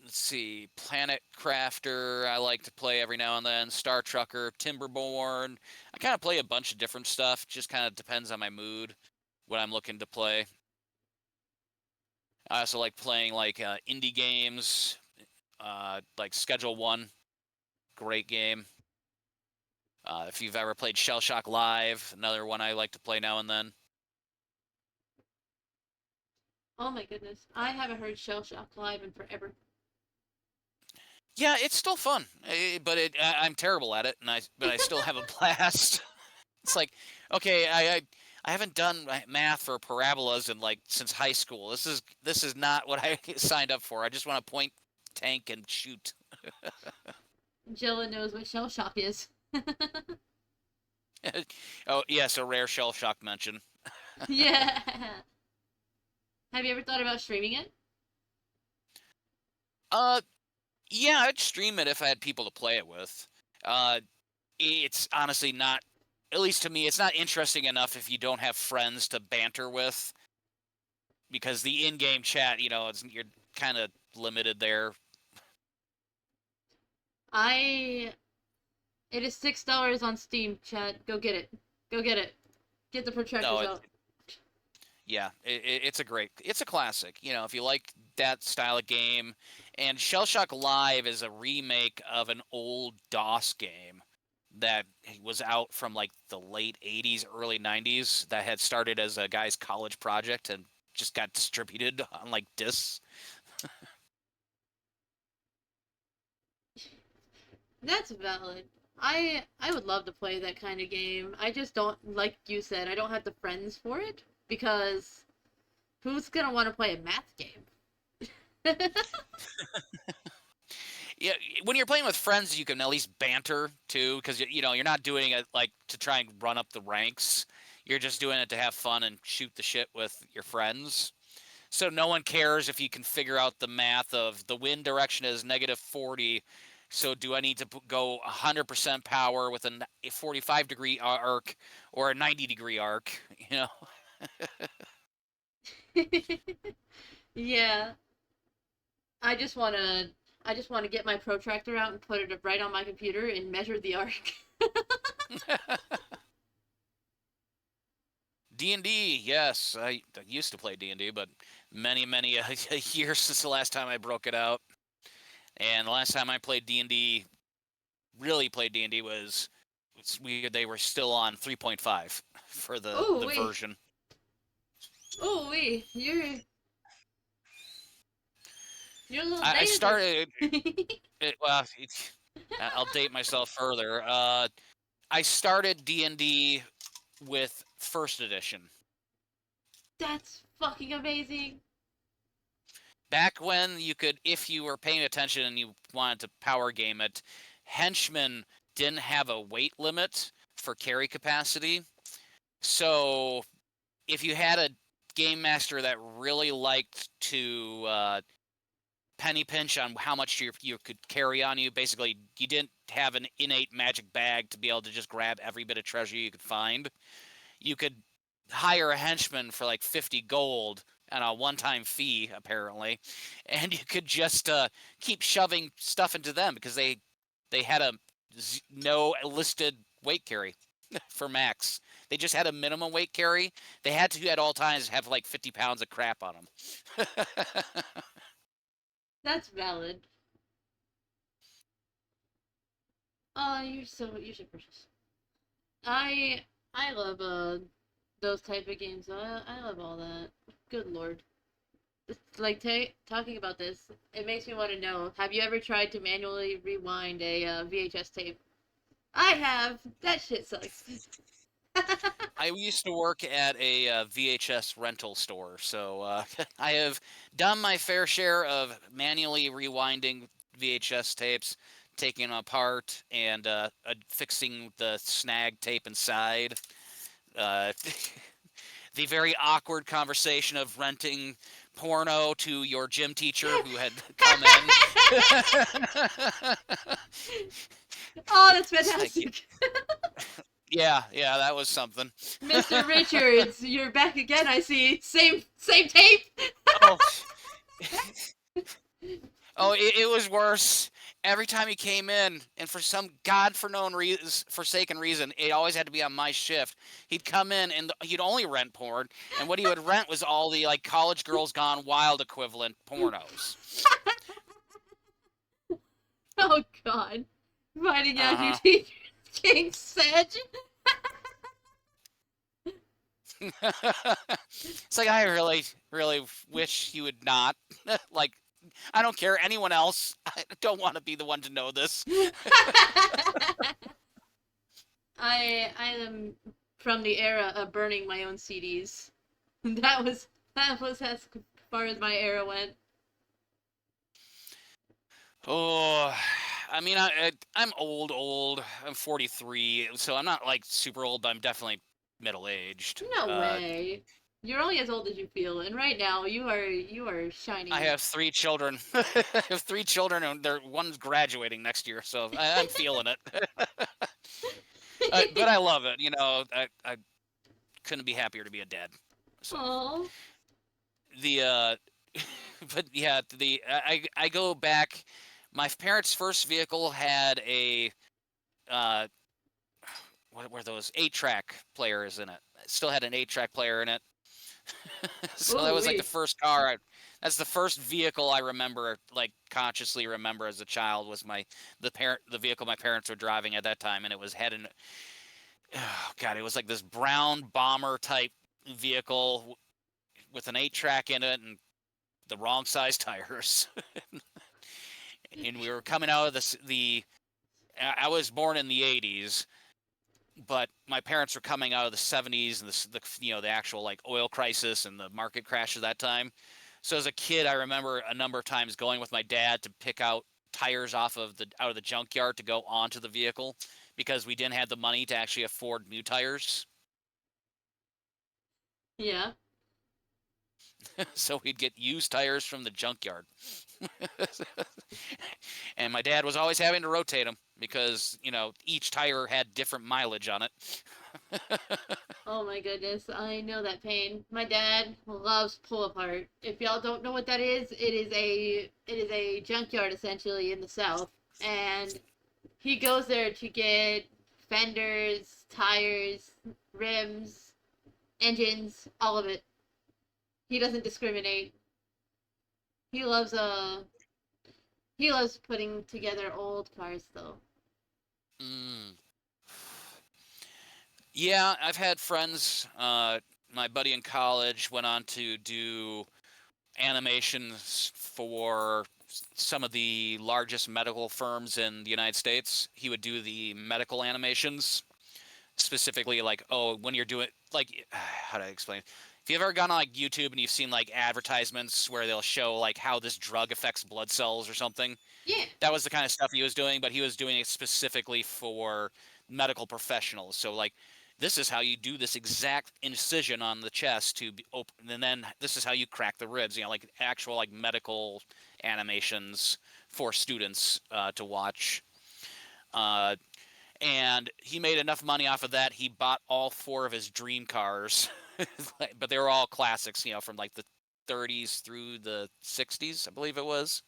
let's see, Planet Crafter I like to play every now and then. Star Trucker, Timberborn. I kind of play a bunch of different stuff. Just kind of depends on my mood, what I'm looking to play. I also like playing like indie games, like Schedule One, great game. If you've ever played Shell Shock Live, another one I like to play now and then. Oh my goodness. I haven't heard Shell Shock Live in forever. Yeah, it's still fun, but I'm terrible at it, but I still have a blast. It's like, okay, I haven't done math for parabolas in like since high school. This is not what I signed up for. I just want to point, tank, and shoot. Jilla knows what Shell Shock is. Oh yes, a rare shell shock mention. Yeah. Have you ever thought about streaming it? Uh, yeah, I'd stream it if I had people to play it with. Uh, it's honestly not, at least to me, it's not interesting enough if you don't have friends to banter with, because the in-game chat, you're kind of limited there. I It is $6 on Steam, chat. Go get it. Go get it. Get the protractors No, out. yeah, it's a classic. If you like that style of game, and Shell Shock Live is a remake of an old DOS game that was out from like the late 80s, early 90s that had started as a guy's college project and just got distributed on like discs. That's valid. I would love to play that kind of game. I just don't, like you said, I don't have the friends for it because who's gonna want to play a math game? Yeah, when you're playing with friends, you can at least banter too, because you're not doing it like to try and run up the ranks. You're just doing it to have fun and shoot the shit with your friends. So no one cares if you can figure out the math of the wind direction is -40. So do I need to go 100% power with a 45-degree arc or a 90-degree arc? Yeah, I just wanna I just want to get my protractor out and put it right on my computer and measure the arc. D&D, yes, I used to play D&D, but many years since the last time I broke it out. And the last time I played D&D, really played D&D was they were still on 3.5 for the version. Oh wait, you're a little I dated. started. Well, I'll date myself further. I started D&D with first edition. That's fucking amazing. Back when you could, if you were paying attention and you wanted to power game it, henchmen didn't have a weight limit for carry capacity. So if you had a game master that really liked to penny pinch on how much you could carry on you, basically you didn't have an innate magic bag to be able to just grab every bit of treasure you could find, you could hire a henchman for like 50 gold on a one-time fee, apparently, and you could just keep shoving stuff into them because they had a no listed weight carry for max. They just had a minimum weight carry. They had to at all times have like 50 pounds of crap on them. That's valid. You're so precious. I love those type of games. I love all that. Good lord. Like talking about this, it makes me want to know. Have you ever tried to manually rewind a VHS tape? I have. That shit sucks. I used to work at a VHS rental store, so I have done my fair share of manually rewinding VHS tapes, taking them apart, and fixing the snag tape inside. Uh, the very awkward conversation of renting porno to your gym teacher who had come in. Oh, that's It's like, fantastic. yeah, that was something. Mr. Richards, you're back again, I see. Same tape. Oh, oh, it was worse. Every time he came in, and for some forsaken reason, it always had to be on my shift. He'd come in, and he'd only rent porn, and what he would rent was all the like college girls gone wild equivalent pornos. Oh god. Finding out your Uh-huh. teacher's King Sedge. It's like I really, really wish you would not. Like, I don't care anyone else. I don't want to be the one to know this. I am from the era of burning my own CDs. That was as far as my era went. Oh, I mean, I'm old. I'm 43, so I'm not like super old, but I'm definitely middle aged. No way. You're only as old as you feel, and right now you are shining. I have 3 children. I have 3 children, and one's graduating next year, so I'm feeling it. But I love it. You know, I couldn't be happier to be a dad. So Aww. the but yeah, I go back. My parents' first vehicle had a uh, what were those 8-track players in it? It still had an 8-track player in it. So that Ooh was like the wee. first car. That's the first vehicle I remember, like consciously remember as a child, was the vehicle my parents were driving at that time, and it was heading. Oh God, it was like this brown bomber type vehicle with an 8-track in it and the wrong size tires. And we were coming out of the. I was born in the '80s, but my parents were coming out of the '70s and the actual like oil crisis and the market crash of that time. So as a kid, I remember a number of times going with my dad to pick out tires out of the junkyard to go onto the vehicle because we didn't have the money to actually afford new tires. Yeah. So we'd get used tires from the junkyard. And my dad was always having to rotate them because, each tire had different mileage on it. Oh my goodness, I know that pain. My dad loves pull apart. If y'all don't know what that is, it is a junkyard essentially in the south, and he goes there to get fenders, tires, rims, engines, all of it. He doesn't discriminate. He loves he loves putting together old cars though. Mm. Yeah, I've had friends. My buddy in college went on to do animations for some of the largest medical firms in the United States. He would do the medical animations, specifically like, oh, when you're doing like, how do I explain? If you've ever gone on like YouTube and you've seen like advertisements where they'll show like how this drug affects blood cells or something, Yeah. that was the kind of stuff he was doing, but he was doing it specifically for medical professionals. So like, this is how you do this exact incision on the chest to be open, and then this is how you crack the ribs. Like actual like medical animations for students to watch. And he made enough money off of that. He bought all 4 of his dream cars But they were all classics, from like the 30s through the 60s, I believe it was.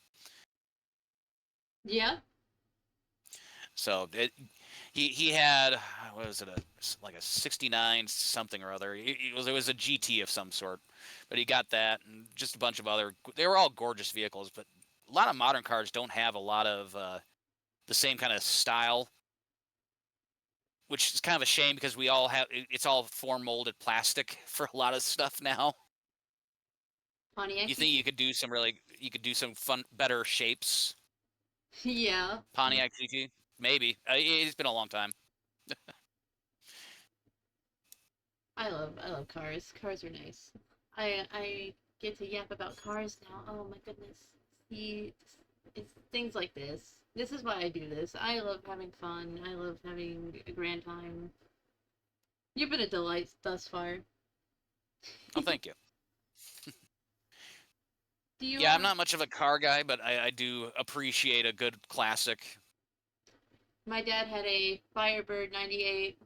Yeah. So he had, what was it, like a 69 something or other. It was a GT of some sort, but he got that and just a bunch of other. They were all gorgeous vehicles, but a lot of modern cars don't have a lot of the same kind of style, which is kind of a shame because we all have. It's all form molded plastic for a lot of stuff now. Pontiac. You think you could do some fun, better shapes? Yeah. Pontiac GT, maybe. It's been a long time. I love cars. Cars are nice. I get to yap about cars now. Oh my goodness. See, it's things like this. This is why I do this. I love having fun. I love having a grand time. You've been a delight thus far. Oh, thank you. Do you? Yeah, I'm not much of a car guy, but I do appreciate a good classic. My dad had a Firebird '98.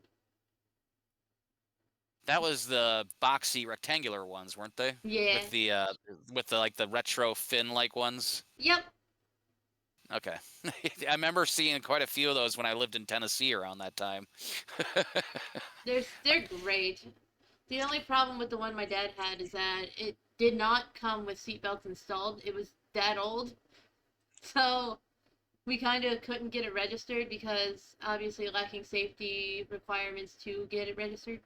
That was the boxy rectangular ones, weren't they? Yeah. With the like the retro fin like ones. Yep. Okay. I remember seeing quite a few of those when I lived in Tennessee around that time. They're great. The only problem with the one my dad had is that it did not come with seatbelts installed. It was that old. So we kind of couldn't get it registered because obviously lacking safety requirements to get it registered.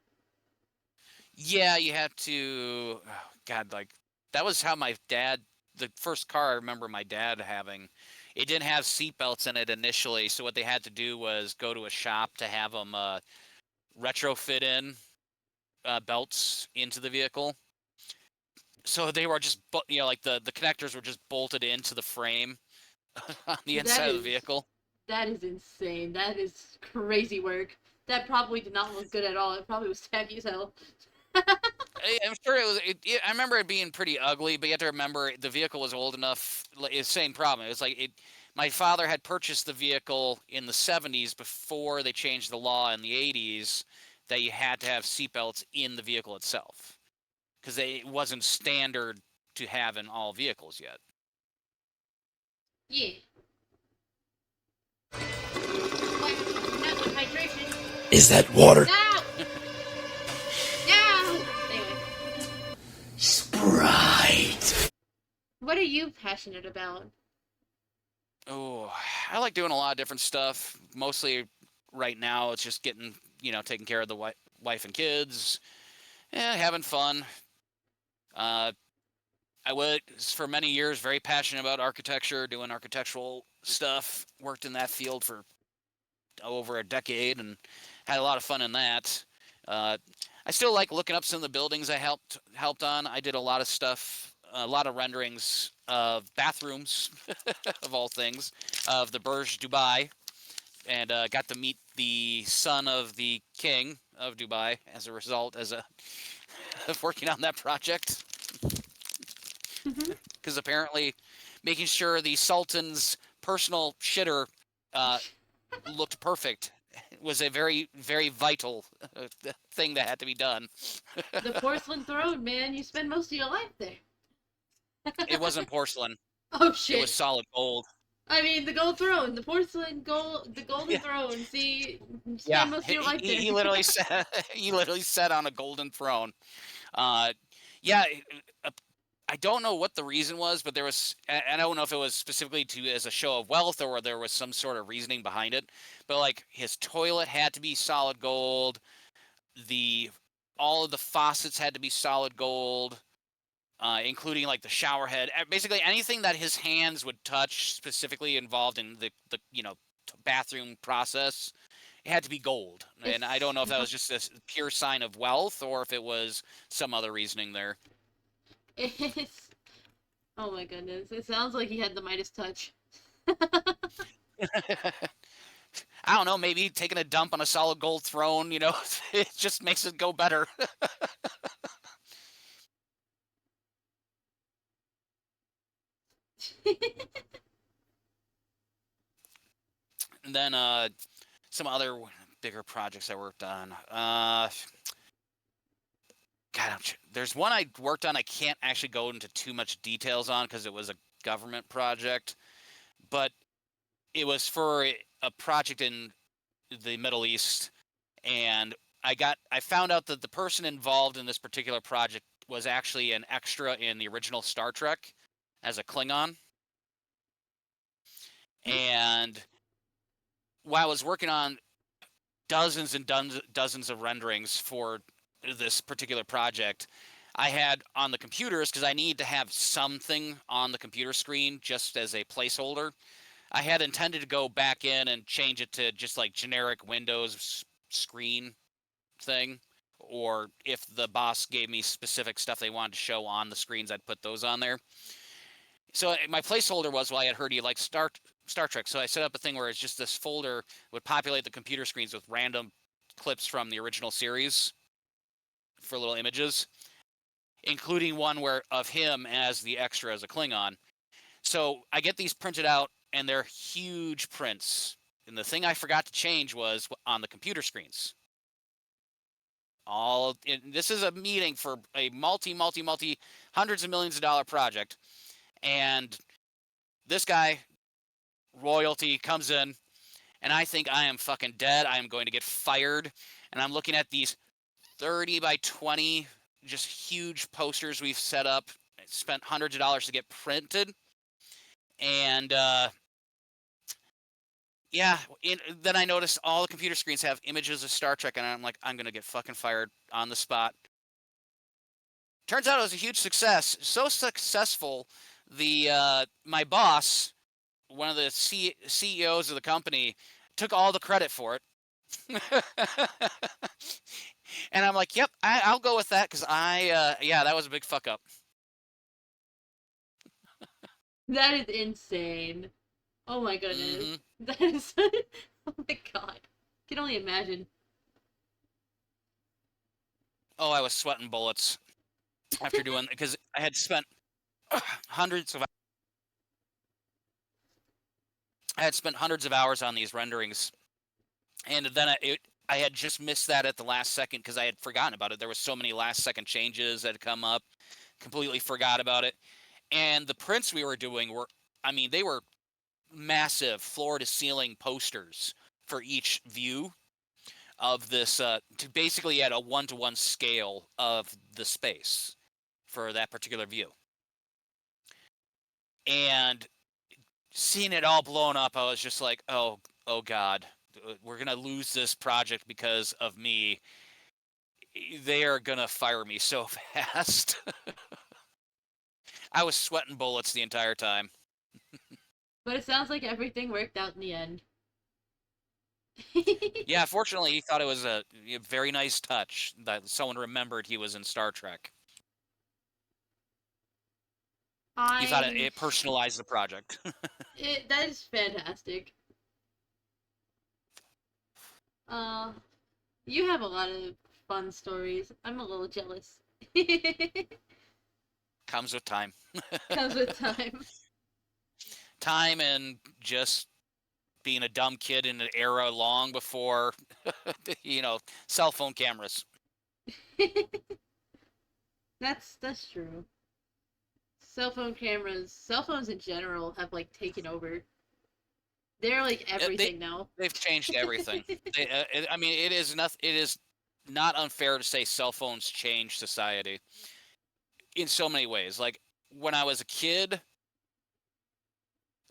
Yeah, you have to. Oh, God, like that was how the first car I remember my dad having, it didn't have seatbelts in it initially. So what they had to do was go to a shop to have them retrofit in belts into the vehicle. So they were just, like the connectors were just bolted into the frame on the inside of the vehicle. That is insane. That is crazy work. That probably did not look good at all. It probably was tacky as hell. I'm sure it was. I remember it being pretty ugly, but you have to remember the vehicle was old enough. It's the same problem. It was like it. My father had purchased the vehicle in the 70s before they changed the law in the 80s that you had to have seatbelts in the vehicle itself because it wasn't standard to have in all vehicles yet. Yeah. Not with hydration. Is that water? No! No! Anyway. Sprite. What are you passionate about? Oh, I like doing a lot of different stuff. Mostly right now, it's just getting, taking care of the wife and kids, having fun. I was, for many years, very passionate about architecture, doing architectural stuff. Worked in that field for over a decade and had a lot of fun in that. I still like looking up some of the buildings I helped on. I did a lot of stuff, a lot of renderings of bathrooms, of all things, of the Burj Dubai, and got to meet the son of the king of Dubai as a result, of working on that project. Because apparently, making sure the Sultan's personal shitter looked perfect was a very, very vital thing that had to be done. The porcelain throne, man. You spend most of your life there. It wasn't porcelain. Oh shit. It was solid gold. I mean, the gold throne, the porcelain gold, the golden throne. See, you spend most of your life there. He literally sat on a golden throne. Yeah, I don't know what the reason was, but there was, I don't know if it was specifically as a show of wealth or there was some sort of reasoning behind it, but like his toilet had to be solid gold. All of the faucets had to be solid gold, including like the shower head. Basically anything that his hands would touch, specifically involved in the bathroom process, it had to be gold. And I don't know if that was just a pure sign of wealth or if it was some other reasoning there. It's... Oh my goodness. It sounds like he had the Midas touch. I don't know, maybe taking a dump on a solid gold throne, it just makes it go better. And then some other bigger projects I worked on. God, There's one I worked on. I can't actually go into too much details on because it was a government project, but it was for a project in the Middle East, and I found out that the person involved in this particular project was actually an extra in the original Star Trek as a Klingon. And while I was working on dozens and dozens of renderings for this particular project, I had on the computers, because I need to have something on the computer screen just as a placeholder. I had intended to go back in and change it to just like generic Windows screen thing, or if the boss gave me specific stuff they wanted to show on the screens, I'd put those on there. So my placeholder was, well, I had heard you like Star Trek, so I set up a thing where it's just this folder would populate the computer screens with random clips from the original series for little images, including one of him as the extra as a Klingon. So I get these printed out, and they're huge prints. And the thing I forgot to change was on the computer screens. This is a meeting for a multi hundreds of millions of dollar project, and this guy, royalty, comes in, and I think I am fucking dead. I am going to get fired, and I'm looking at these 30 by 20 just huge posters we've set up, spent hundreds of dollars to get printed, and then I noticed all the computer screens have images of Star Trek, and I'm like, I'm gonna get fucking fired on the spot. Turns out it was a huge success. So successful, my boss, one of the CEOs of the company, took all the credit for it. And I'm like, yep, I'll go with that, because that was a big fuck up. That is insane. Oh my goodness. Mm-hmm. That is. Oh my god. I can only imagine. Oh, I was sweating bullets after doing it, because I had spent hundreds of hours on these renderings, and then I had just missed that at the last second because I had forgotten about it. There was so many last second changes that had come up, completely forgot about it. And the prints we were doing they were massive floor to ceiling posters for each view of this, to basically at a 1-to-1 scale of the space for that particular view. And seeing it all blown up, I was just like, oh God, we're going to lose this project because of me. They are going to fire me so fast. I was sweating bullets the entire time. But it sounds like everything worked out in the end. Yeah, fortunately, he thought it was a very nice touch that someone remembered he was in Star Trek. He thought it personalized the project. That is fantastic. You have a lot of fun stories. I'm a little jealous. Comes with time. Comes with time. Time and just being a dumb kid in an era long before, cell phone cameras. That's true. Cell phones in general have like taken over. They're like everything now. They've changed everything. It is not unfair to say cell phones change society in so many ways. Like when I was a kid,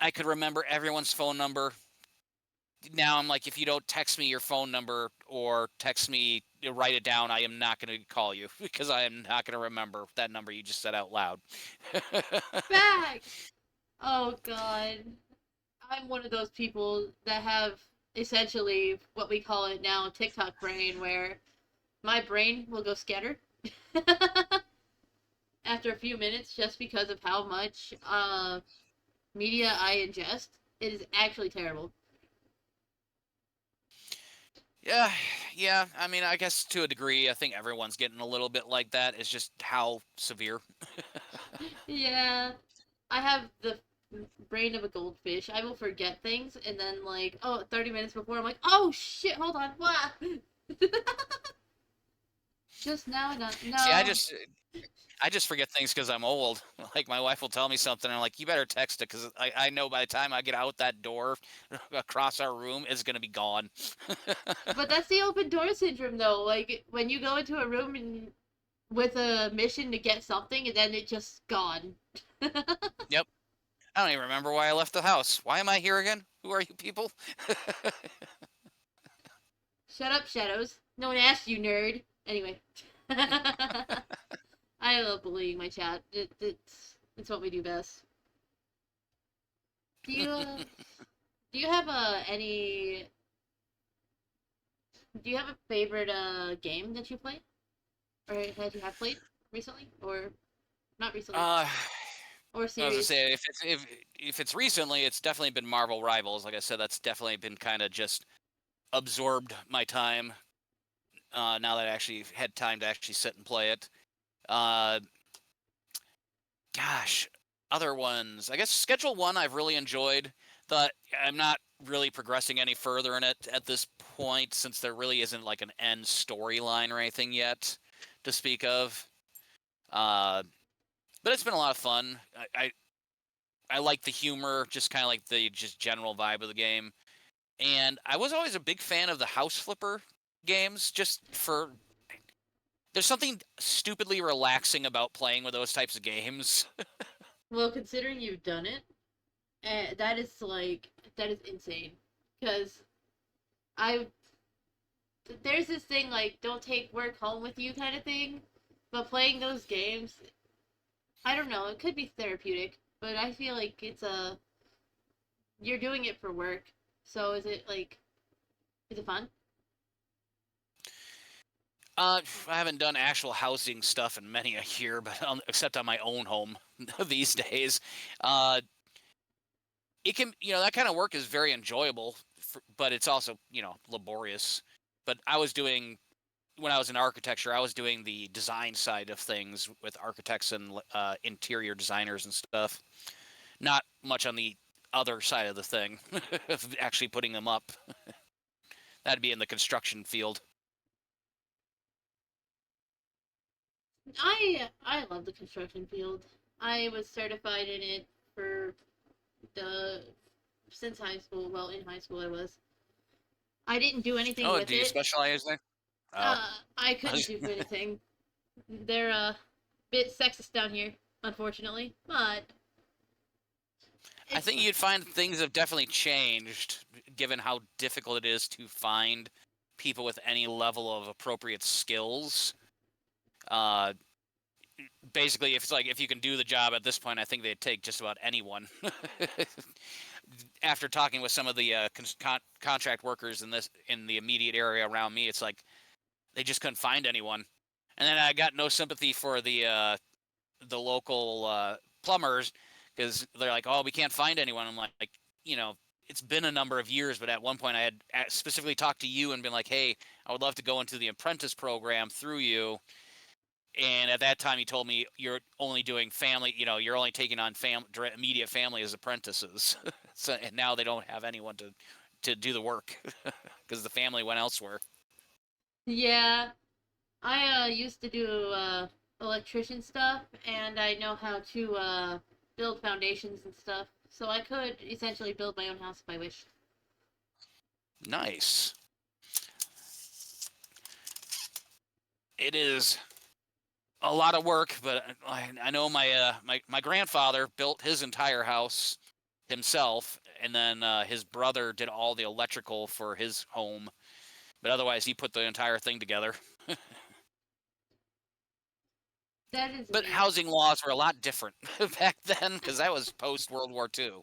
I could remember everyone's phone number. Now I'm like, if you don't text me your phone number or text me, write it down, I am not going to call you because I am not going to remember that number you just said out loud. Back! Oh god. I'm one of those people that have essentially what we call it now TikTok brain, where my brain will go scatter after a few minutes just because of how much media I ingest. It is actually terrible. Yeah. I guess to a degree, I think everyone's getting a little bit like that. It's just how severe. Yeah. I have the brain of a goldfish. I will forget things, and then, 30 minutes before, I'm like, oh shit, hold on, what? Just now, no. See, I just forget things because I'm old. Like my wife will tell me something, and I'm like, "You better text it," because I know by the time I get out that door across our room, it's gonna be gone. But that's the open door syndrome, though. Like when you go into a room and with a mission to get something, and then it just gone. Yep. I don't even remember why I left the house. Why am I here again? Who are you people? Shut up, Shadows. No one asked you, nerd. Anyway. I love bullying my chat. It's what we do best. Do you do you have any do you have a favorite game that you play or that you have played recently or not recently I or was gonna series? say if it's recently, it's definitely been Marvel Rivals. Like I said, that's definitely been kind of just absorbed my time. Now that I actually had time to actually sit and play it. Uh, Gosh, other ones. I guess Schedule One I've really enjoyed. But I'm not really progressing any further in it at this point since there really isn't like an end storyline or anything yet to speak of. Uh, but it's been a lot of fun. I like the humor, just kind of like the just general vibe of the game. And I was always a big fan of the House Flipper games, just for there's something stupidly relaxing about playing with those types of games. Well, considering you've done it, that is that is insane. Because I there's this thing like don't take work home with you kind of thing, but playing those games, I don't know, it could be therapeutic, but I feel like it's a you're doing it for work. So is it fun? I haven't done actual housing stuff in many a year, but except on my own home these days. Uh, it can, that kind of work is very enjoyable, but it's also, laborious. But when I was in architecture, I was doing the design side of things with architects and interior designers and stuff. Not much on the other side of the thing, of actually putting them up. That'd be in the construction field. I love the construction field. I was certified in it for the since high school. Well, in high school I was. I didn't do anything Oh, with do you it. specialize there? Oh, I couldn't do anything. They're a bit sexist down here, unfortunately, but I it's think fun. you'd find things have definitely changed, given how difficult it is to find people with any level of appropriate skills. Uh, Basically, if you can do the job at this point, I think they'd take just about anyone. After talking with some of the contract workers in the immediate area around me, it's like they just couldn't find anyone. And then I got no sympathy for the local plumbers because they're like, "Oh, we can't find anyone." I'm like, you know, it's been a number of years, but at one point I had specifically talked to you and been like, "Hey, I would love to go into the apprentice program through you." And at that time, you told me you're only doing family. You're only taking on immediate family as apprentices. So and now they don't have anyone to do the work because the family went elsewhere. Yeah, I used to do electrician stuff, and I know how to build foundations and stuff. So I could essentially build my own house if I wished. Nice. It is a lot of work, but I know my grandfather built his entire house himself, and then his brother did all the electrical for his home. But otherwise, he put the entire thing together. That is But neat. housing laws were a lot different back then because that was post World War II.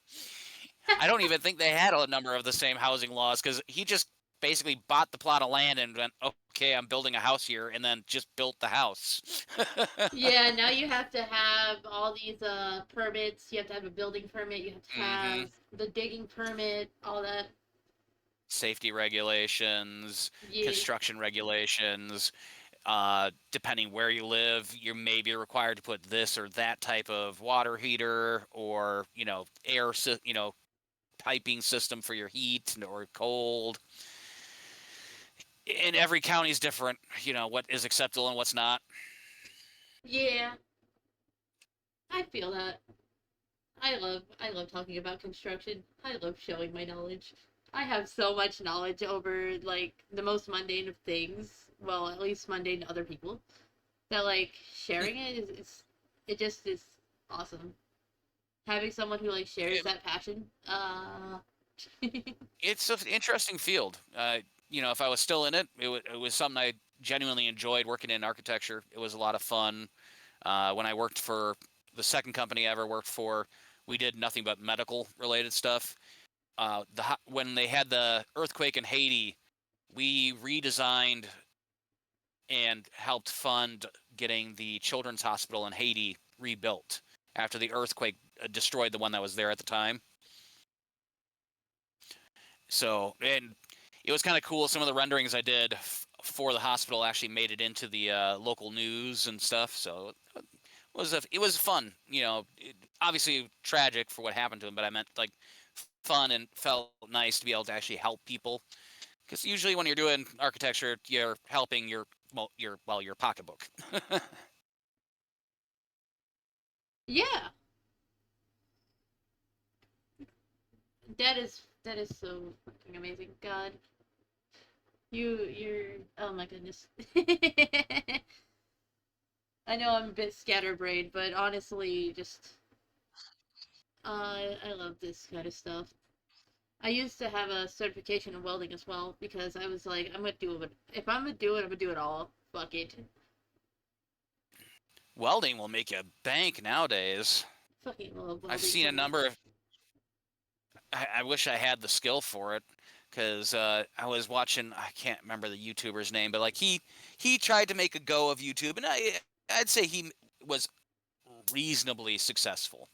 I don't even think they had a number of the same housing laws because he just basically bought the plot of land and went, "Okay, I'm building a house here," and then just built the house. Yeah, now you have to have all these permits. You have to have a building permit. You have to Hmm. have the digging permit. All that. Safety regulations, Yeah, construction regulations. Depending where you live, you may be required to put this or that type of water heater or piping system for your heat or cold. and every county is different. You know what is acceptable and what's not. Yeah, I feel that. I love talking about construction. I love showing my knowledge. I have so much knowledge over like the most mundane of things. Well, at least mundane to other people. That like sharing it is it just is awesome. Having someone who like shares It, that passion. it's an interesting field. You know, if I was still in it, it was something I genuinely enjoyed working in architecture. It was a lot of fun. When I worked for the second company I ever worked for, we did nothing but medical related stuff. When they had the earthquake in Haiti, we redesigned and helped fund getting the children's hospital in Haiti rebuilt after the earthquake destroyed the one that was there at the time. So, and it was kind of cool. Some of the renderings I did for the hospital actually made it into the local news and stuff. So it was fun. You know, obviously tragic for what happened to him, but I meant like fun and felt nice to be able to actually help people. Because usually when you're doing architecture, you're helping your pocketbook. Yeah, that is so fucking amazing. God, you're oh my goodness. I know I'm a bit scatterbrained, but honestly, just I love this kind of stuff. I used to have a certification in welding as well because I was like, I'm gonna do it. If I'm gonna do it, I'm gonna do it all. Fuck it. Welding will make you bank nowadays. Fucking love I've welding seen so a number much. of. I wish I had the skill for it, because I was watching. I can't remember the YouTuber's name, but like he tried to make a go of YouTube, and I'd say he was reasonably successful.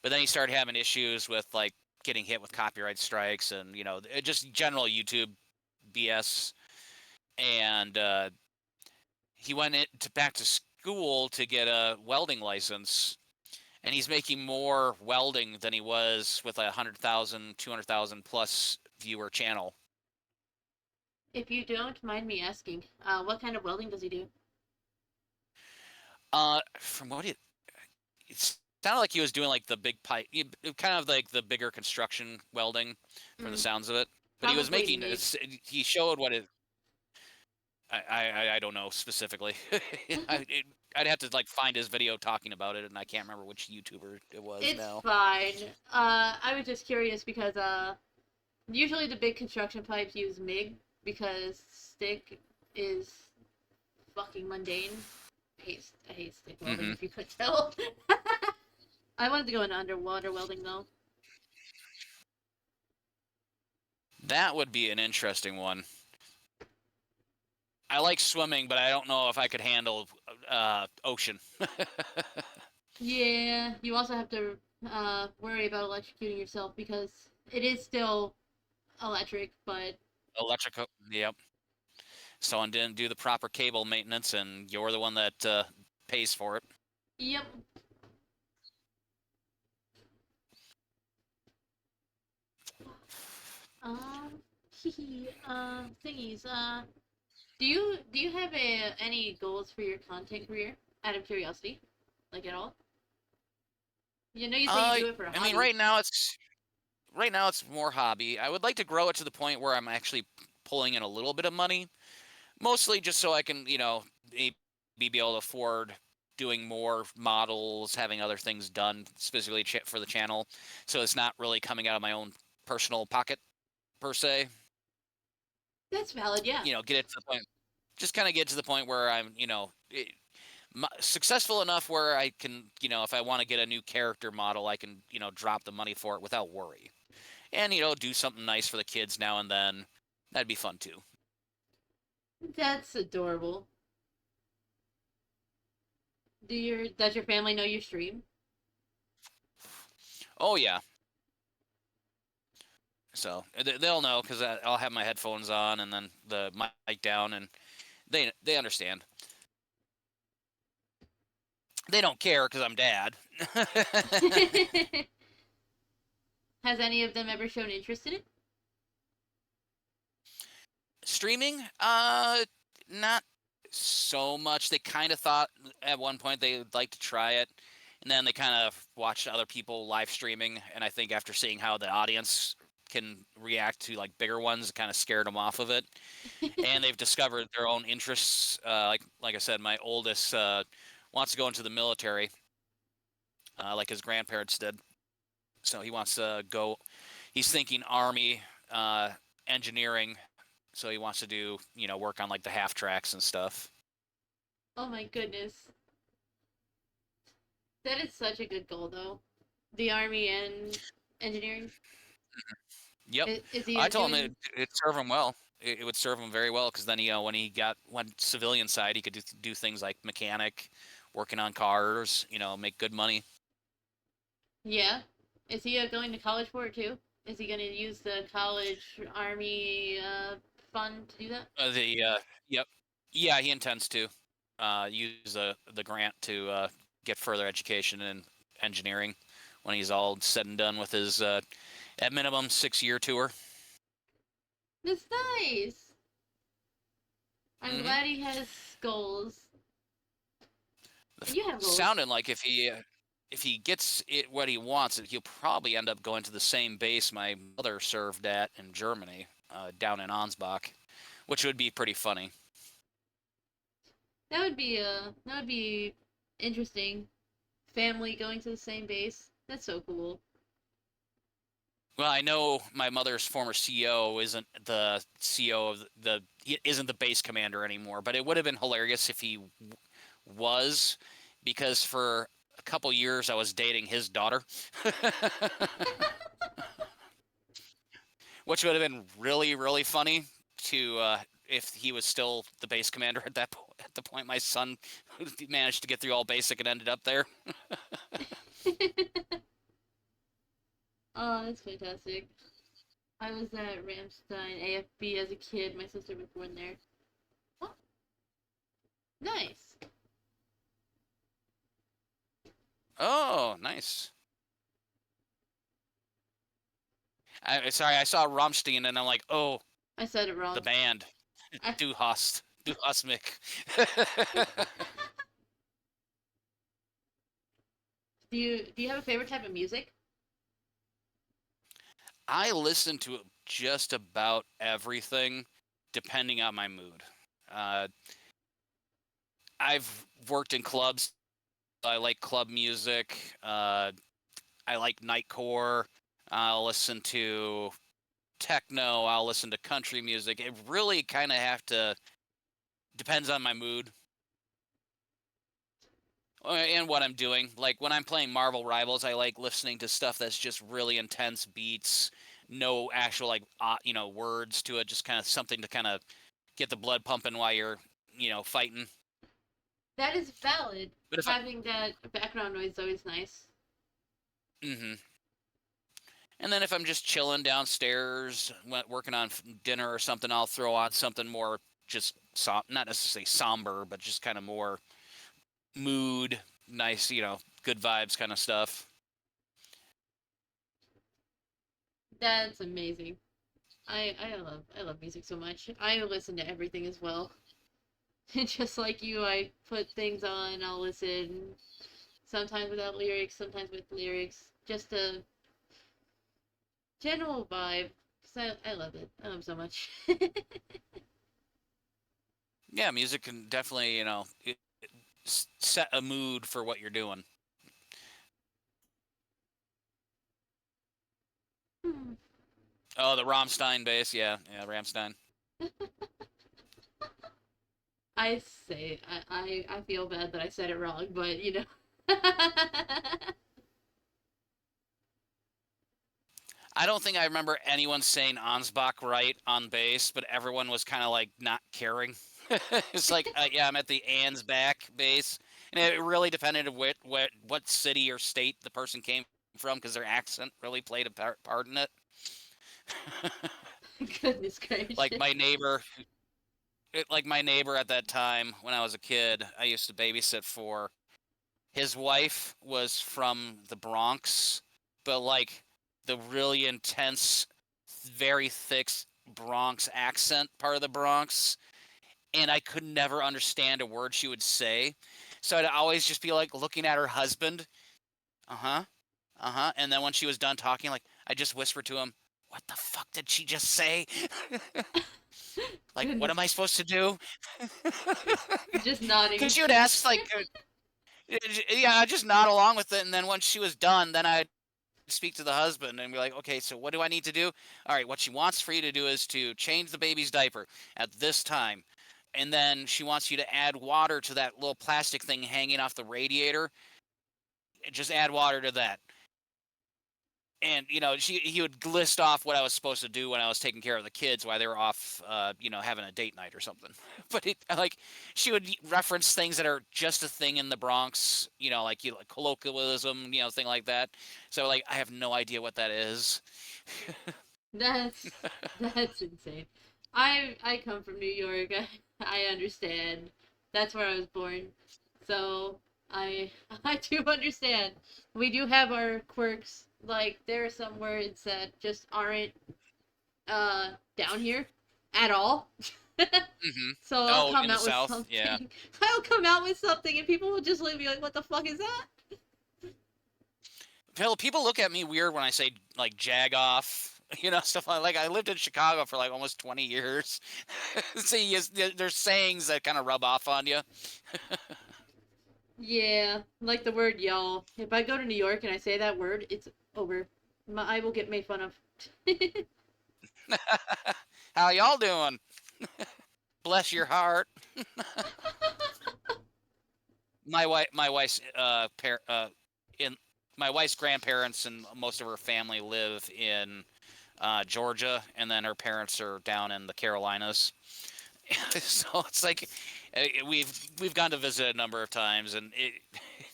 But then he started having issues with like getting hit with copyright strikes and just general YouTube BS. And he went back to school to get a welding license, and he's making more welding than he was with a 100,000, 200,000 plus viewer channel. If you don't mind me asking, what kind of welding does he do? From what it sounded like he was doing like the big pipe, kind of like the bigger construction welding, from the Mm, sounds of it. But he was probably making, MIG. he showed what it. I don't know specifically. I'd have to like find his video talking about it, and I can't remember which YouTuber it was It's now. fine. I was just curious because usually the big construction pipes use MIG because stick is fucking mundane. I hate stick welding Hmm. if you could tell. I wanted to go into underwater welding though. That would be an interesting one. I like swimming, but I don't know if I could handle ocean. Yeah, you also have to worry about electrocuting yourself because it is still electric, but Electrical, yep. Someone didn't do the proper cable maintenance, and you're the one that pays for it. yep. Um, thingies. Do you have any goals for your content career? Out of curiosity, like at all? You know, you say you do it for a I mean, hobby. right now it's more hobby. I would like to grow it to the point where I'm actually pulling in a little bit of money, mostly just so I can, maybe be able to afford doing more models, having other things done specifically for the channel, so it's not really coming out of my own personal pocket per se. That's valid, yeah. Get it to the point, just kind of get to the point where I'm, successful enough where I can, if I want to get a new character model, I can, drop the money for it without worry. And, do something nice for the kids now and then. That'd be fun too. That's adorable. Does your family know you stream? Oh, yeah. So they'll know because I'll have my headphones on and then the mic down, and they understand. They don't care because I'm dad. Has any of them ever shown interest in it? Streaming? Not so much. They kind of thought at one point they would like to try it, and then they kind of watched other people live streaming, and I think after seeing how the audience can react to like bigger ones, it kind of scared them off of it. And they've discovered their own interests. Like I said, my oldest wants to go into the military, like his grandparents did. So he wants to go. He's thinking army, engineering. So he wants to do, work on like the half tracks and stuff. Oh my goodness. That is such a good goal, though. The army and engineering. Yep. Is he I told him doing... it'd serve him well. It would serve him very well because then when he went civilian side, he could do things like mechanic, working on cars. Make good money. Yeah. Is he going to college for it too? Is he going to use the college army fund to do that? Yep. Yeah, he intends to use the grant to get further education in engineering when he's all said and done with his at minimum 6-year tour. That's nice. I'm glad he has goals. And you have goals. Sounding like if he gets it what he wants, he'll probably end up going to the same base my mother served at in Germany, down in Ansbach, which would be pretty funny. That would be interesting. Family going to the same base. That's so cool. Well, I know my mother's former CO isn't the CO of isn't the base commander anymore, but it would have been hilarious if he was, because for a couple years I was dating his daughter. Which would have been really, really funny to if he was still the base commander at the point my son managed to get through all basic and ended up there. Oh, that's fantastic. I was at Ramstein AFB as a kid. My sister was born there. Oh, nice. Oh, nice. Sorry, I saw Rammstein and I'm like, oh, I said it wrong. the band. Du hast mich. Do you have a favorite type of music? I listen to just about everything, depending on my mood. I've worked in clubs. I like club music. I like nightcore. I'll listen to techno. I'll listen to country music. It really kind of depends on my mood and what I'm doing. Like when I'm playing Marvel Rivals, I like listening to stuff that's just really intense beats, no actual words to it, just kind of something to kind of get the blood pumping while you're fighting. That is valid. But having that background noise is always nice. Mm-hmm. And then if I'm just chilling downstairs, working on dinner or something, I'll throw on something more just not necessarily somber, but just kind of more mood, nice, good vibes kind of stuff. That's amazing. I love music so much. I listen to everything as well. Just like you, I put things on, I'll listen, sometimes without lyrics, sometimes with lyrics, just a general vibe, because I love it. I love it so much. Yeah, music can definitely, set a mood for what you're doing. Oh, the Rammstein bass, yeah, Rammstein. I feel bad that I said it wrong, but I don't think I remember anyone saying Ansbach right on bass, but everyone was kind of like not caring. It's like, yeah, I'm at the Ansbach bass, and it really depended on what city or state the person came from, because their accent really played a part in it. Goodness gracious! Like my neighbor at that time when I was a kid, I used to babysit for. His wife was from the Bronx, but like the really intense, very thick Bronx accent part of the Bronx, and I could never understand a word she would say. So I'd always just be like looking at her husband, uh-huh, uh-huh. And then when she was done talking, like I just whispered to him, "What the fuck did she just say?" Like, what Goodness, am I supposed to do? just nodding. Because she would ask, like, yeah, I just nod along with it. And then once she was done, then I'd speak to the husband and be like, okay, so what do I need to do? All right, what she wants for you to do is to change the baby's diaper at this time. And then she wants you to add water to that little plastic thing hanging off the radiator. Just add water to that. And he would list off what I was supposed to do when I was taking care of the kids while they were off, having a date night or something. But she would reference things that are just a thing in the Bronx, like colloquialism, thing like that. So like I have no idea what that is. That's that's insane. I come from New York. I understand. That's where I was born. So I I do understand. We do have our quirks. Like there are some words that just aren't down here at all. Hmm. So I'll Oh, come in the out with South, something. yeah. I'll come out with something and people will just look at me like, what the fuck is that? People look at me weird when I say like jag off, stuff like I lived in Chicago for like almost 20 years. See, there's sayings that kind of rub off on you. Yeah, like the word y'all. If I go to New York and I say that word, it's over. I will get made fun of. How y'all doing? Bless your heart. My wife's in my wife's grandparents and most of her family live in Georgia, and then her parents are down in the Carolinas. So it's like we've gone to visit a number of times, and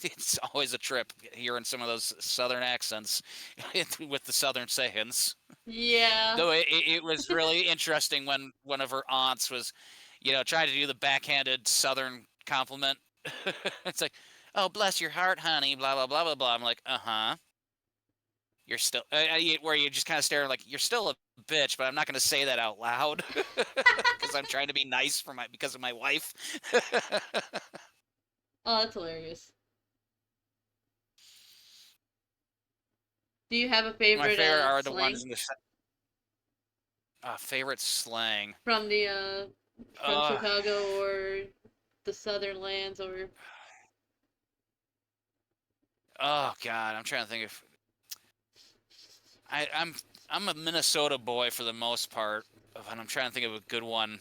it's always a trip hearing some of those southern accents with the southern sayings. Yeah. Though it was really interesting when one of her aunts was, trying to do the backhanded southern compliment. It's like, oh, bless your heart, honey, blah, blah, blah, blah, blah. I'm like, uh-huh. You're still, where you just kind of stare like, you're still a bitch, but I'm not going to say that out loud because I'm trying to be nice because of my wife. Oh, that's hilarious. Do you have a My favorite favorite are the slang ones in the favorite slang. from the from Uh, Chicago or the southern lands or oh God, I'm trying to think of. I'm a Minnesota boy for the most part, and I'm trying to think of a good one.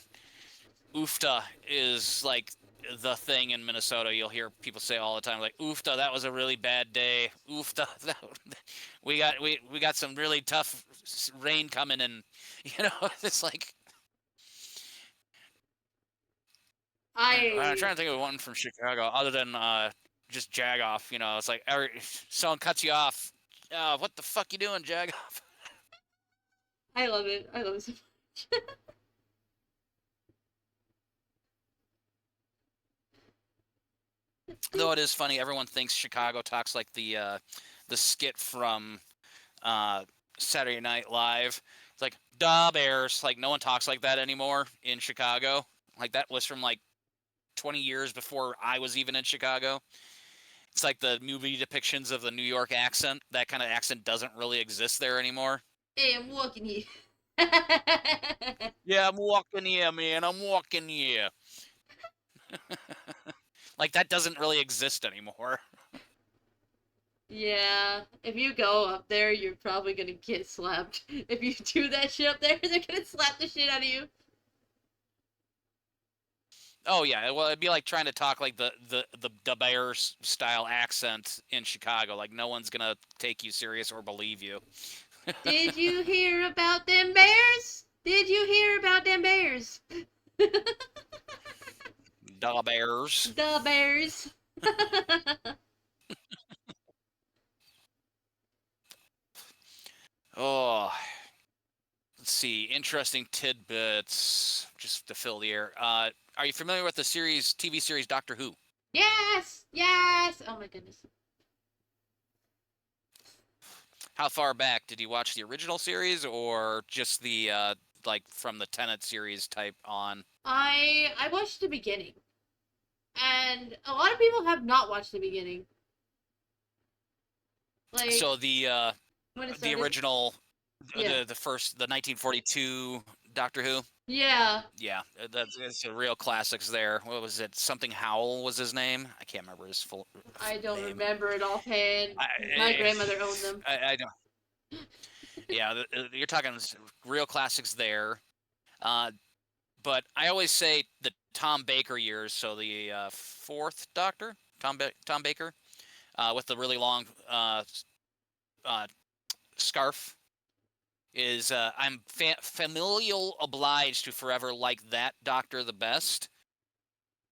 Oofta is like the thing in Minnesota. You'll hear people say all the time, like "Oofta, that was a really bad day." Oofta, we got some really tough rain coming, and it's like I'm I trying to think of one from Chicago other than just jag off. It's like someone cuts you off. What the fuck you doing, jag off? I love it. I love it so much. Though it is funny, everyone thinks Chicago talks like the skit from Saturday Night Live. It's like "Da Bears." Like no one talks like that anymore in Chicago. Like that was from like 20 years before I was even in Chicago. It's like the movie depictions of the New York accent. That kind of accent doesn't really exist there anymore. Hey, I'm walking here. Yeah, I'm walking here, man. I'm walking here. Like that doesn't really exist anymore. Yeah, if you go up there, you're probably gonna get slapped. If you do that shit up there, they're gonna slap the shit out of you. Oh yeah, well it'd be like trying to talk like the Bears style accent in Chicago. Like no one's gonna take you serious or believe you. Did you hear about them bears? Did you hear about them bears? Da Bears. The bears. Oh, let's see. Interesting tidbits just to fill the air. Are you familiar with the TV series Doctor Who? Yes, yes. Oh my goodness. How far back did you watch the original series or just like from the Tenet series type on. I watched the beginning, and a lot of people have not watched the beginning. Like So the when it the started. original, Yeah. the first, the 1942 Doctor Who. Yeah. Yeah, that's a real classics there. What was it? Something Howell was his name. I can't remember his full I don't name. remember it offhand. I, My grandmother owned them. I don't. Yeah, you're talking real classics there. Uh, but I always say the Tom Baker years. So the fourth Doctor, Tom Baker, with the really long uh, scarf, is I'm familial obliged to forever like that Doctor the best,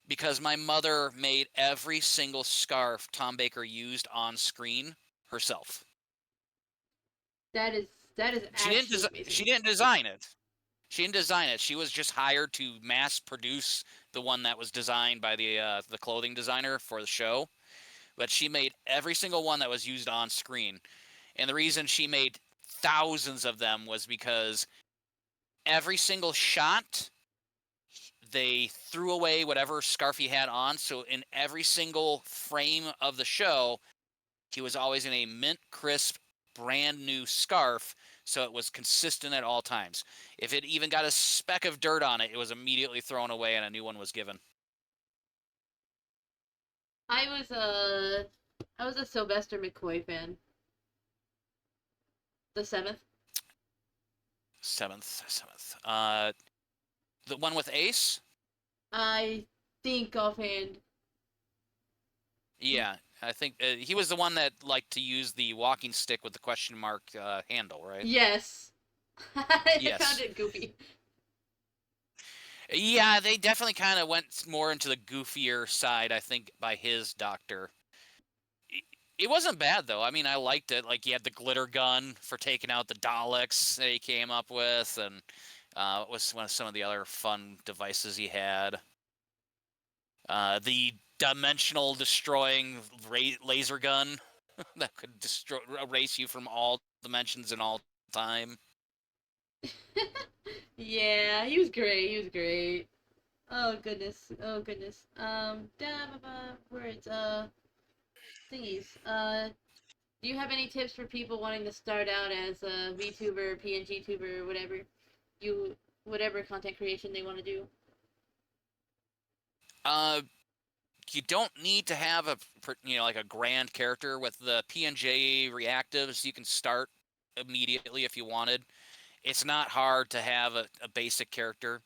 because my mother made every single scarf Tom Baker used on screen herself. That is actually amazing. She didn't design it. She didn't design it. She was just hired to mass produce the one that was designed by the clothing designer for the show. But she made every single one that was used on screen. And the reason she made thousands of them was because every single shot they threw away whatever scarf he had on. So in every single frame of the show, he was always in a mint crisp, brand new scarf. So it was consistent at all times. If it even got a speck of dirt on it, it was immediately thrown away and a new one was given. I was a Sylvester McCoy fan. The seventh. Seventh. The one with Ace? I think offhand. Yeah, I think he was the one that liked to use the walking stick with the question mark handle, right? Yes. I Yes. found it goofy. Yeah, they definitely kind of went more into the goofier side, I think, by his Doctor. It wasn't bad, though. I mean, I liked it. Like, he had the glitter gun for taking out the Daleks that he came up with, and it was one of some of the other fun devices he had. The dimensional destroying laser gun that could erase you from all dimensions and all time. Yeah, he was great. He was great. Oh goodness. Oh goodness. Words. Thingies. Do you have any tips for people wanting to start out as a VTuber, PNG tuber, whatever content creation they want to do? You don't need to have like a grand character. With the PNJ reactives, you can start immediately if you wanted. It's not hard to have a basic character.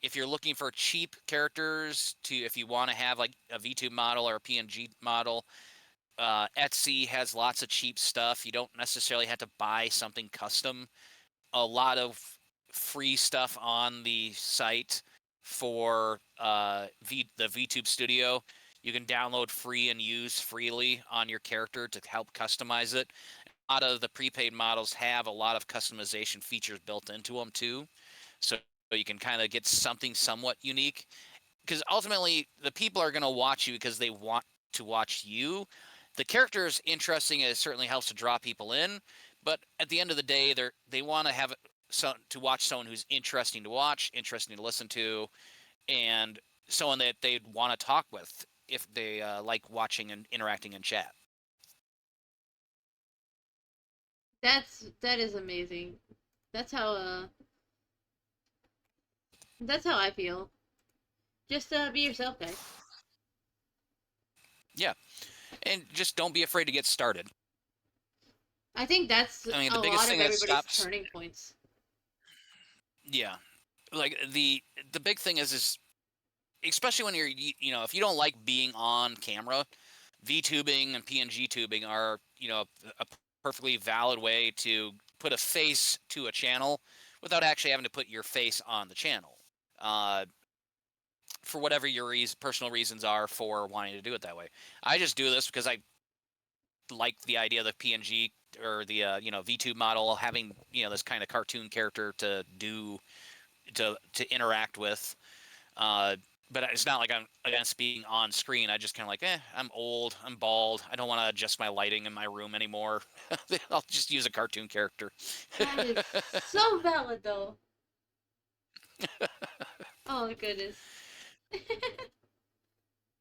If you're looking for cheap characters if you want to have like a VTube model or a PNG model, Etsy has lots of cheap stuff. You don't necessarily have to buy something custom. A lot of free stuff on the site for the VTube Studio. You can download free and use freely on your character to help customize it. A lot of the prepaid models have a lot of customization features built into them too, so you can kind of get something somewhat unique. Because ultimately, the people are going to watch you because they want to watch you. The character is interesting, and it certainly helps to draw people in. But at the end of the day, they want to have to watch someone who's interesting to watch, interesting to listen to, and someone that they'd want to talk with if they like watching and interacting in chat. That is amazing. That's how I feel. Just be yourself, guys. Yeah, and just don't be afraid to get started. I think that's I mean, a the biggest lot of thing that everybody's stops. turning points. Yeah, like the big thing is especially when you're if you don't like being on camera, VTubing and PNG tubing are a perfectly valid way to put a face to a channel without actually having to put your face on the channel. For whatever your personal reasons are for wanting to do it that way. I just do this because I like the idea of the PNG or the VTube model having this kind of cartoon character to interact with. But it's not like I'm against being on screen. I just kind of like, I'm old, I'm bald, I don't want to adjust my lighting in my room anymore. I'll just use a cartoon character. That is so valid, though. Oh goodness.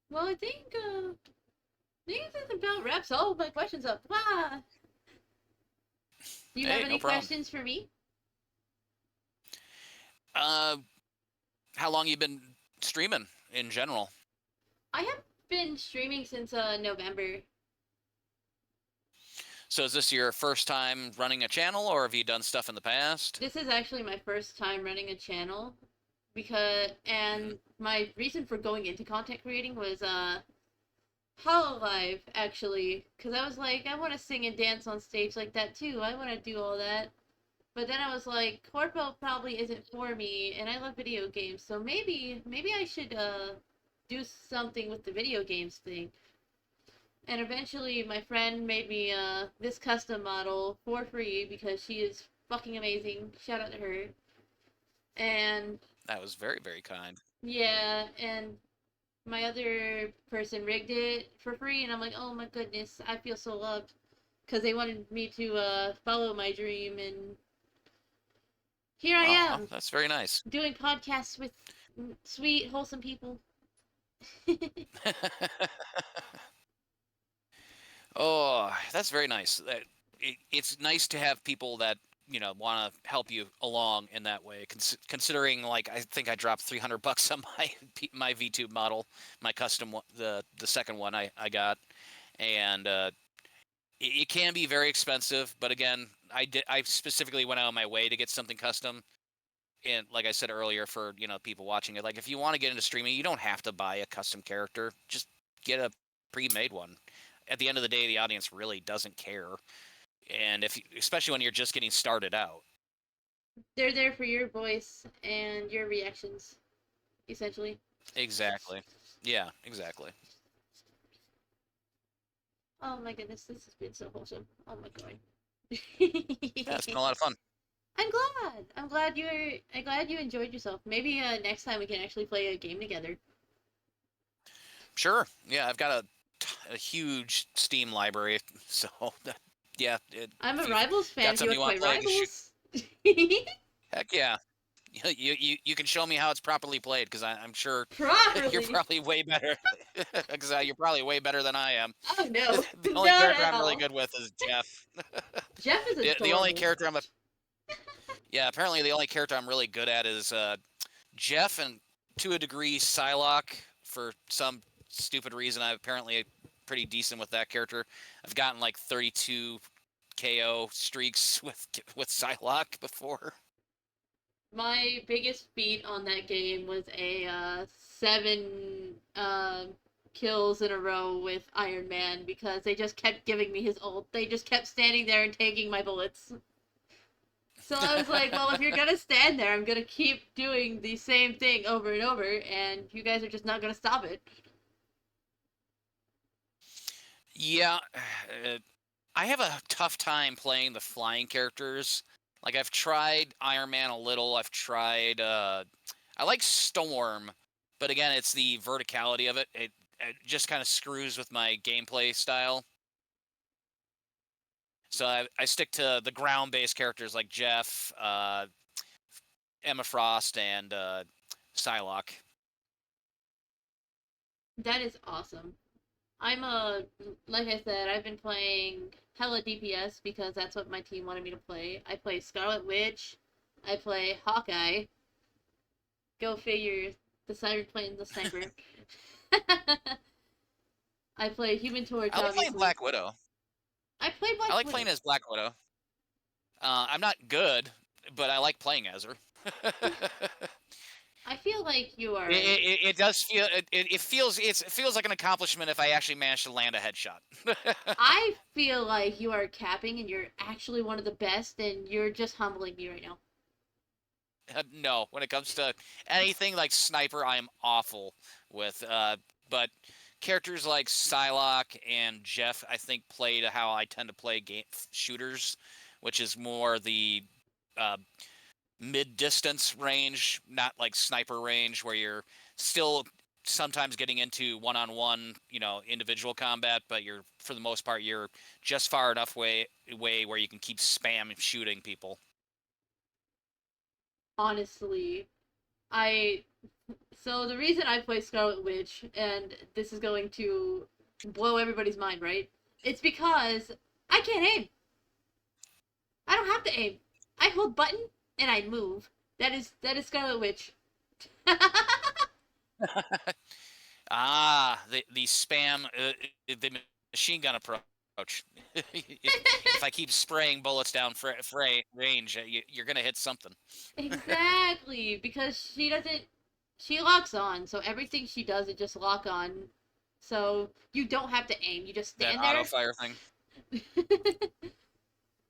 Well, I think that about wraps all of my questions up. Wow. Do you have Hey, any no problem. questions for me? Uh, how long you been streaming in general? I have been streaming since November. So is this your first time running a channel, or have you done stuff in the past? This is actually my first time running a channel because Mhm. and my reason for going into content creating was Hololive actually, because I was like, I want to sing and dance on stage like that too. I want to do all that. But then I was like, corpo probably isn't for me, and I love video games, so maybe I should do something with the video games thing. And eventually, my friend made me this custom model for free because she is fucking amazing. Shout out to her. And That was very, very kind. yeah, and my other person rigged it for free, and I'm like, oh my goodness, I feel so loved because they wanted me to follow my dream, and here I Aw, am that's very nice. doing podcasts with sweet, wholesome people. Oh, that's very nice. It's nice to have people that want to help you along in that way. Considering, like, I think I dropped $300 on my VTube model, my custom one, the second one I got, and it can be very expensive. But again, I specifically went out of my way to get something custom. And like I said earlier, for people watching it, like if you want to get into streaming, you don't have to buy a custom character. Just get a pre-made one. At the end of the day, the audience really doesn't care, and especially when you're just getting started out. They're there for your voice and your reactions, essentially. Exactly. Yeah, exactly. Oh my goodness, this has been so wholesome. Oh my god. Yeah, it's been a lot of fun. I'm glad. I'm glad you enjoyed yourself. Maybe next time we can actually play a game together. Sure. Yeah, I've got a huge Steam library, so yeah. I'm If a you've Rivals fan. got Do you something want you to want play to play, just shoot. Rivals? Heck yeah. You can show me how it's properly played, because I'm sure you're Properly. probably way better. Because you're probably way better than I am. Oh no, The only not character at I'm really all. good with is Jeff. Jeff is The only adorable. character yeah, apparently the only character I'm really good at is Jeff, and to a degree Psylocke. For some stupid reason, I'm apparently pretty decent with that character. I've gotten like 32 KO streaks with Psylocke before. My biggest feat on that game was a 7 kills in a row with Iron Man because they just kept giving me his ult. They just kept standing there and taking my bullets. So I was like, well, if you're gonna stand there, I'm gonna keep doing the same thing over and over, and you guys are just not gonna stop it. Yeah, I have a tough time playing the flying characters. Like, I've tried Iron Man a little. I've tried. I like Storm, but again, it's the verticality of it. It just kind of screws with my gameplay style. So I stick to the ground-based characters like Jeff, Emma Frost, and Psylocke. That is awesome. I'm a like I said, I've been playing hella DPS because that's what my team wanted me to play. I play Scarlet Witch. I play Hawkeye. Go figure. The Siren playing the sniper. I play Human Torch, I like playing obviously. Black Widow. I play I Black like Widow. playing as Black Widow. I'm not good, but I like playing as her. I feel like you It, are. it, it does feel it feels like an accomplishment if I actually manage to land a headshot. I feel like you are capping and you're actually one of the best, and you're just humbling me right now. No, when it comes to anything like sniper, I am awful with. But characters like Psylocke and Jeff, I think, play to how I tend to play shooters, which is more the uh, mid-distance range, not like sniper range, where you're still sometimes getting into one-on-one, individual combat, but you're, for the most part, you're just far enough way where you can keep spam shooting people. Honestly. So the reason I play Scarlet Witch, and this is going to blow everybody's mind, right? It's because I can't aim. I don't have to aim. I hold button and I move. That is Scarlet Witch. The spam, the machine gun approach. If I keep spraying bullets down range, you're gonna hit something. Exactly, because she locks on, so everything she does it just lock on. So you don't have to aim. You just That stand auto there. fire thing.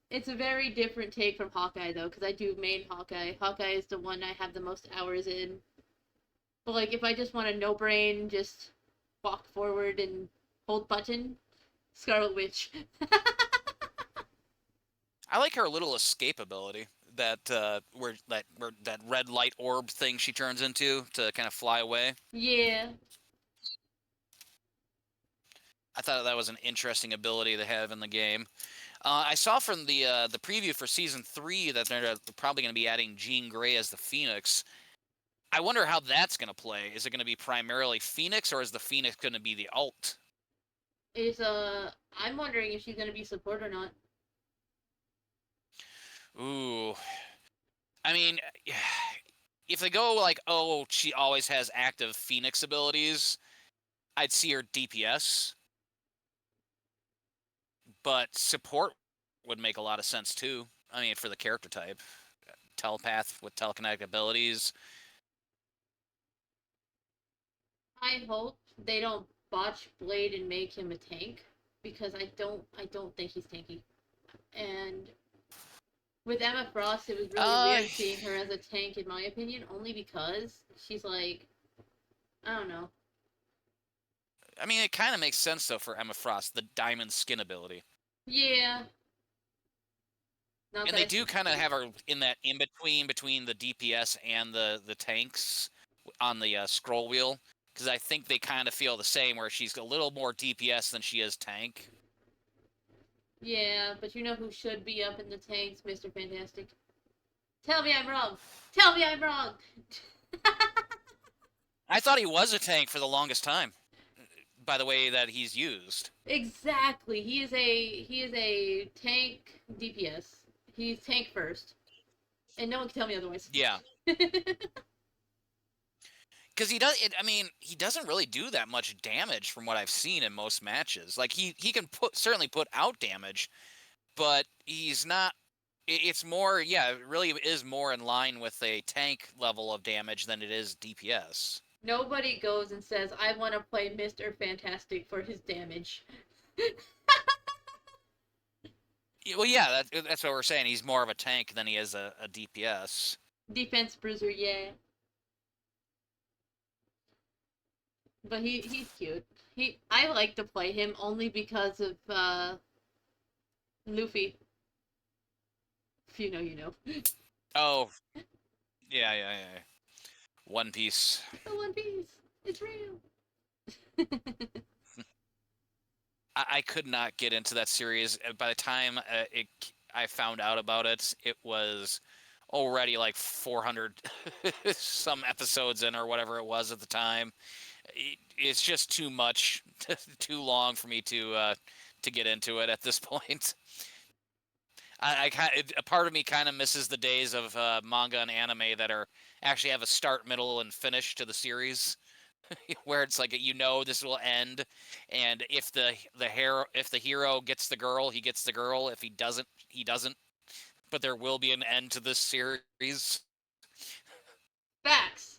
It's a very different take from Hawkeye though, because I do main Hawkeye. Hawkeye is the one I have the most hours in. But like if I just want a no brain, just walk forward and hold button, Scarlet Witch. I like her little escape ability. Where that red light orb thing she turns into to kind of fly away. Yeah. I thought that was an interesting ability to have in the game. I saw from the preview for season 3 that they're probably going to be adding Jean Grey as the Phoenix. I wonder how that's going to play. Is it going to be primarily Phoenix, or is the Phoenix going to be the alt? I'm wondering if she's gonna be support or not. Ooh, I mean, if they go like, oh, she always has active Phoenix abilities, I'd see her DPS. But support would make a lot of sense too. I mean, for the character type, telepath with telekinetic abilities. I hope they don't botch Blade and make him a tank, because I don't think he's tanky. And with Emma Frost, it was really weird seeing her as a tank, in my opinion, only because she's like, I don't know. I mean, it kind of makes sense though for Emma Frost, the diamond skin ability. Yeah. Not And that they I do kind of have her in that in between the DPS and the tanks on the scroll wheel, because I think they kind of feel the same, where she's a little more DPS than she is tank. Yeah, but you know who should be up in the tanks, Mr. Fantastic? Tell me I'm wrong. Tell me I'm wrong. I thought he was a tank for the longest time, by the way that he's used. Exactly. He is a tank DPS. He's tank first, and no one can tell me otherwise. Yeah. Because he does it. I mean, he doesn't really do that much damage from what I've seen in most matches. Like he can certainly put out damage, but he's not. It's more, yeah, it really is more in line with a tank level of damage than it is DPS. Nobody goes and says, "I want to play Mr. Fantastic for his damage." Well, yeah, that's what we're saying. He's more of a tank than he is a DPS. Defense bruiser, yeah. But he's cute. I like to play him only because of Luffy. If you know, you know. Oh, yeah. One Piece. The One Piece. It's real. I could not get into that series. By the time I found out about it, it was already like 400 some episodes in, or whatever it was at the time. It's just too much, too long for me to get into it at this point. A part of me kind of misses the days of manga and anime that actually have a start, middle, and finish to the series, where it's like this will end, and if the hero gets the girl, he gets the girl. If he doesn't, he doesn't. But there will be an end to this series. Facts.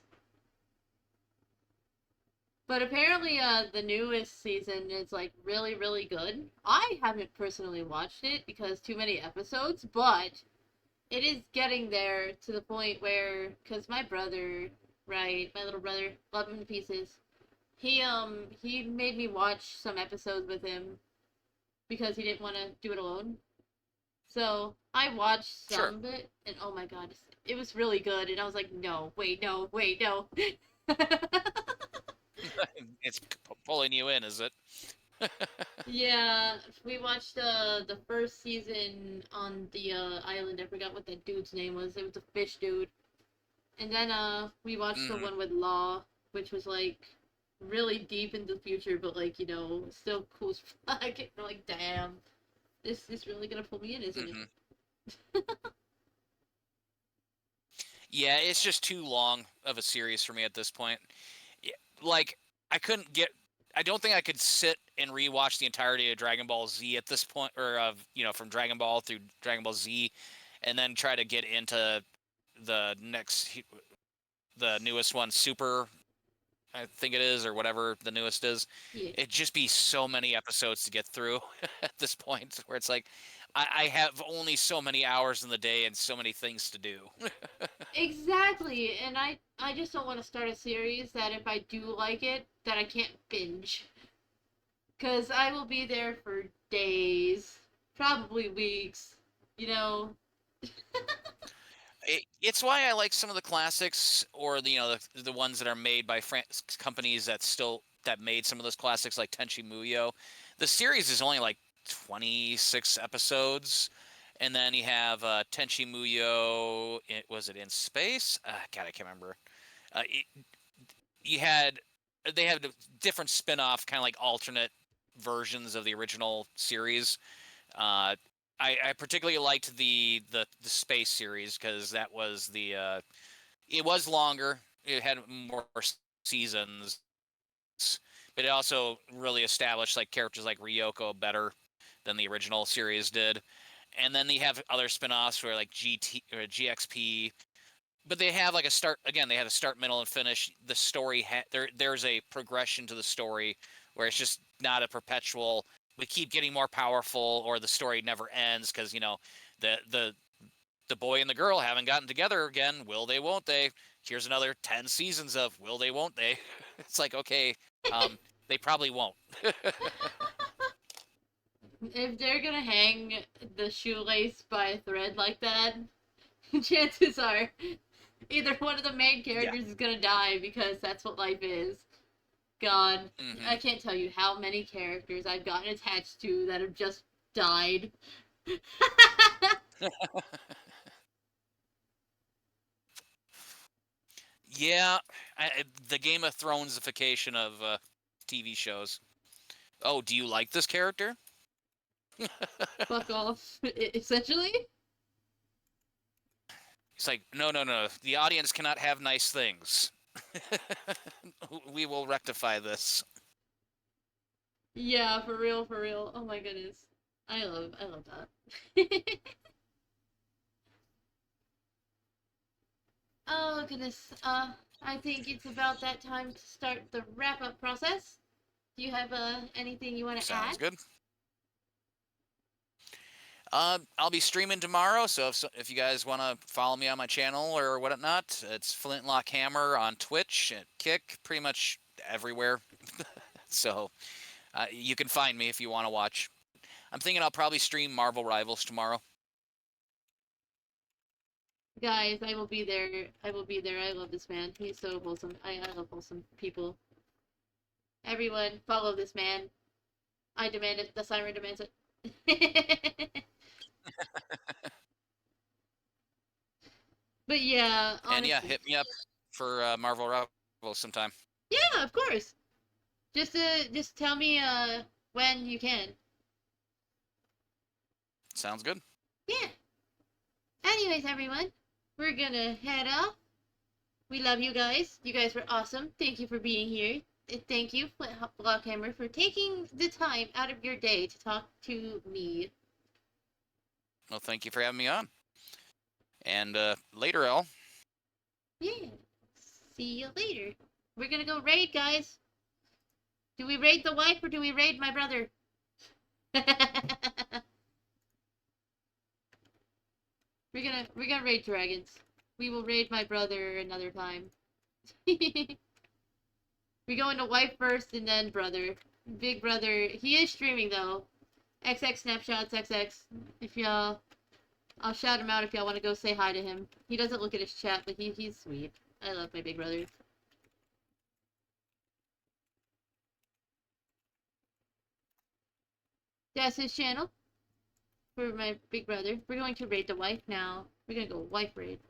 But apparently, the newest season is like really, really good. I haven't personally watched it because too many episodes, but it is getting there to the point where, because my brother, right, my little brother, love him to pieces. He made me watch some episodes with him because he didn't want to do it alone. So I watched some of it, and oh my god, it was really good. And I was like, no, wait, no. It's pulling you in, is it? Yeah, we watched the first season on the island. I forgot what that dude's name was. It was a fish dude. And then we watched the Mhm. one with Law, which was like really deep in the future, but like, you know, still cool as fuck. And we're like, damn, this is really gonna pull me in, isn't it? Mhm. Yeah, it's just too long of a series for me at this point. Y- Like, I couldn't get. I don't think I could sit and rewatch the entirety of Dragon Ball Z at this point, or of from Dragon Ball through Dragon Ball Z, and then try to get into the the newest one, Super, I think it is, or whatever the newest is. Yeah. It'd just be so many episodes to get through at this point, where it's like I have only so many hours in the day and so many things to do. Exactly, and I just don't want to start a series that if I do like it, that I can't binge. Cause I will be there for days, probably weeks. You know. It's why I like some of the classics, or the ones that are made by companies that made some of those classics, like Tenchi Muyo. The series is only like 26 episodes, and then you have Tenchi Muyo. Was it in space? God, I can't remember. It, you had They had different spin-off, kind of like alternate versions of the original series. uh, I particularly liked the space series, because that was it was longer, it had more seasons, but it also really established like characters like Ryoko better than the original series did. And then they have other spin-offs where like GT or GXP, but they have like a start. Again, they have a start, middle, and finish. The story there's a progression to the story, where it's just not a perpetual. We keep getting more powerful, or the story never ends, because the the the boy and the girl haven't gotten together again. Will they? Won't they? Here's another 10 seasons of will they? Won't they? It's like, okay, um, they probably won't. If they're gonna hang the shoelace by a thread like that, chances are either one of the main Yeah. characters is gonna die because that's what life is. God, I Hmm. can't tell you how many characters I've gotten attached to that have just died. Yeah, the Game of Thronesification of TV shows. Oh, do you like this character? Fuck off, essentially. It's like, no, no, no. The audience cannot have nice things. We will rectify this. Yeah, for real, for real. Oh my goodness. I love that. Oh goodness. I think it's about that time to start the wrap up process. Do you have anything you want to add? Sounds good. I'll be streaming tomorrow, so if you guys want to follow me on my channel or whatnot, it's Flintlock Hammer on Twitch, at Kick, pretty much everywhere. So you can find me if you want to watch. I'm thinking I'll probably stream Marvel Rivals tomorrow. Guys, I will be there. I will be there. I love this man. He's so wholesome. I love wholesome people. Everyone, follow this man. I demand it. The siren demands it. But yeah, And yeah, honestly. hit me up for Marvel Rivals sometime. Yeah, of course. Just tell me when you can. Sounds good. Yeah. Anyways, everyone, we're gonna head off. We love you guys. You guys were awesome. Thank you for being here. Thank you, Blockhammer, for taking the time out of your day to talk to me. Well, thank you for having me on. And later, El. Yeah. See you later. We're gonna go raid, guys. Do we raid the wife or do we raid my brother? we're gonna raid dragons. We will raid my brother another time. We go into wife first and then brother. Big brother. He is streaming though. XX snapshots XX. If y'all, I'll shout him out if y'all want to go say hi to him. He doesn't look at his chat, but he's sweet. I love my big brother. That's his channel for my big brother. We're going to raid the wife now. We're gonna go wife raid.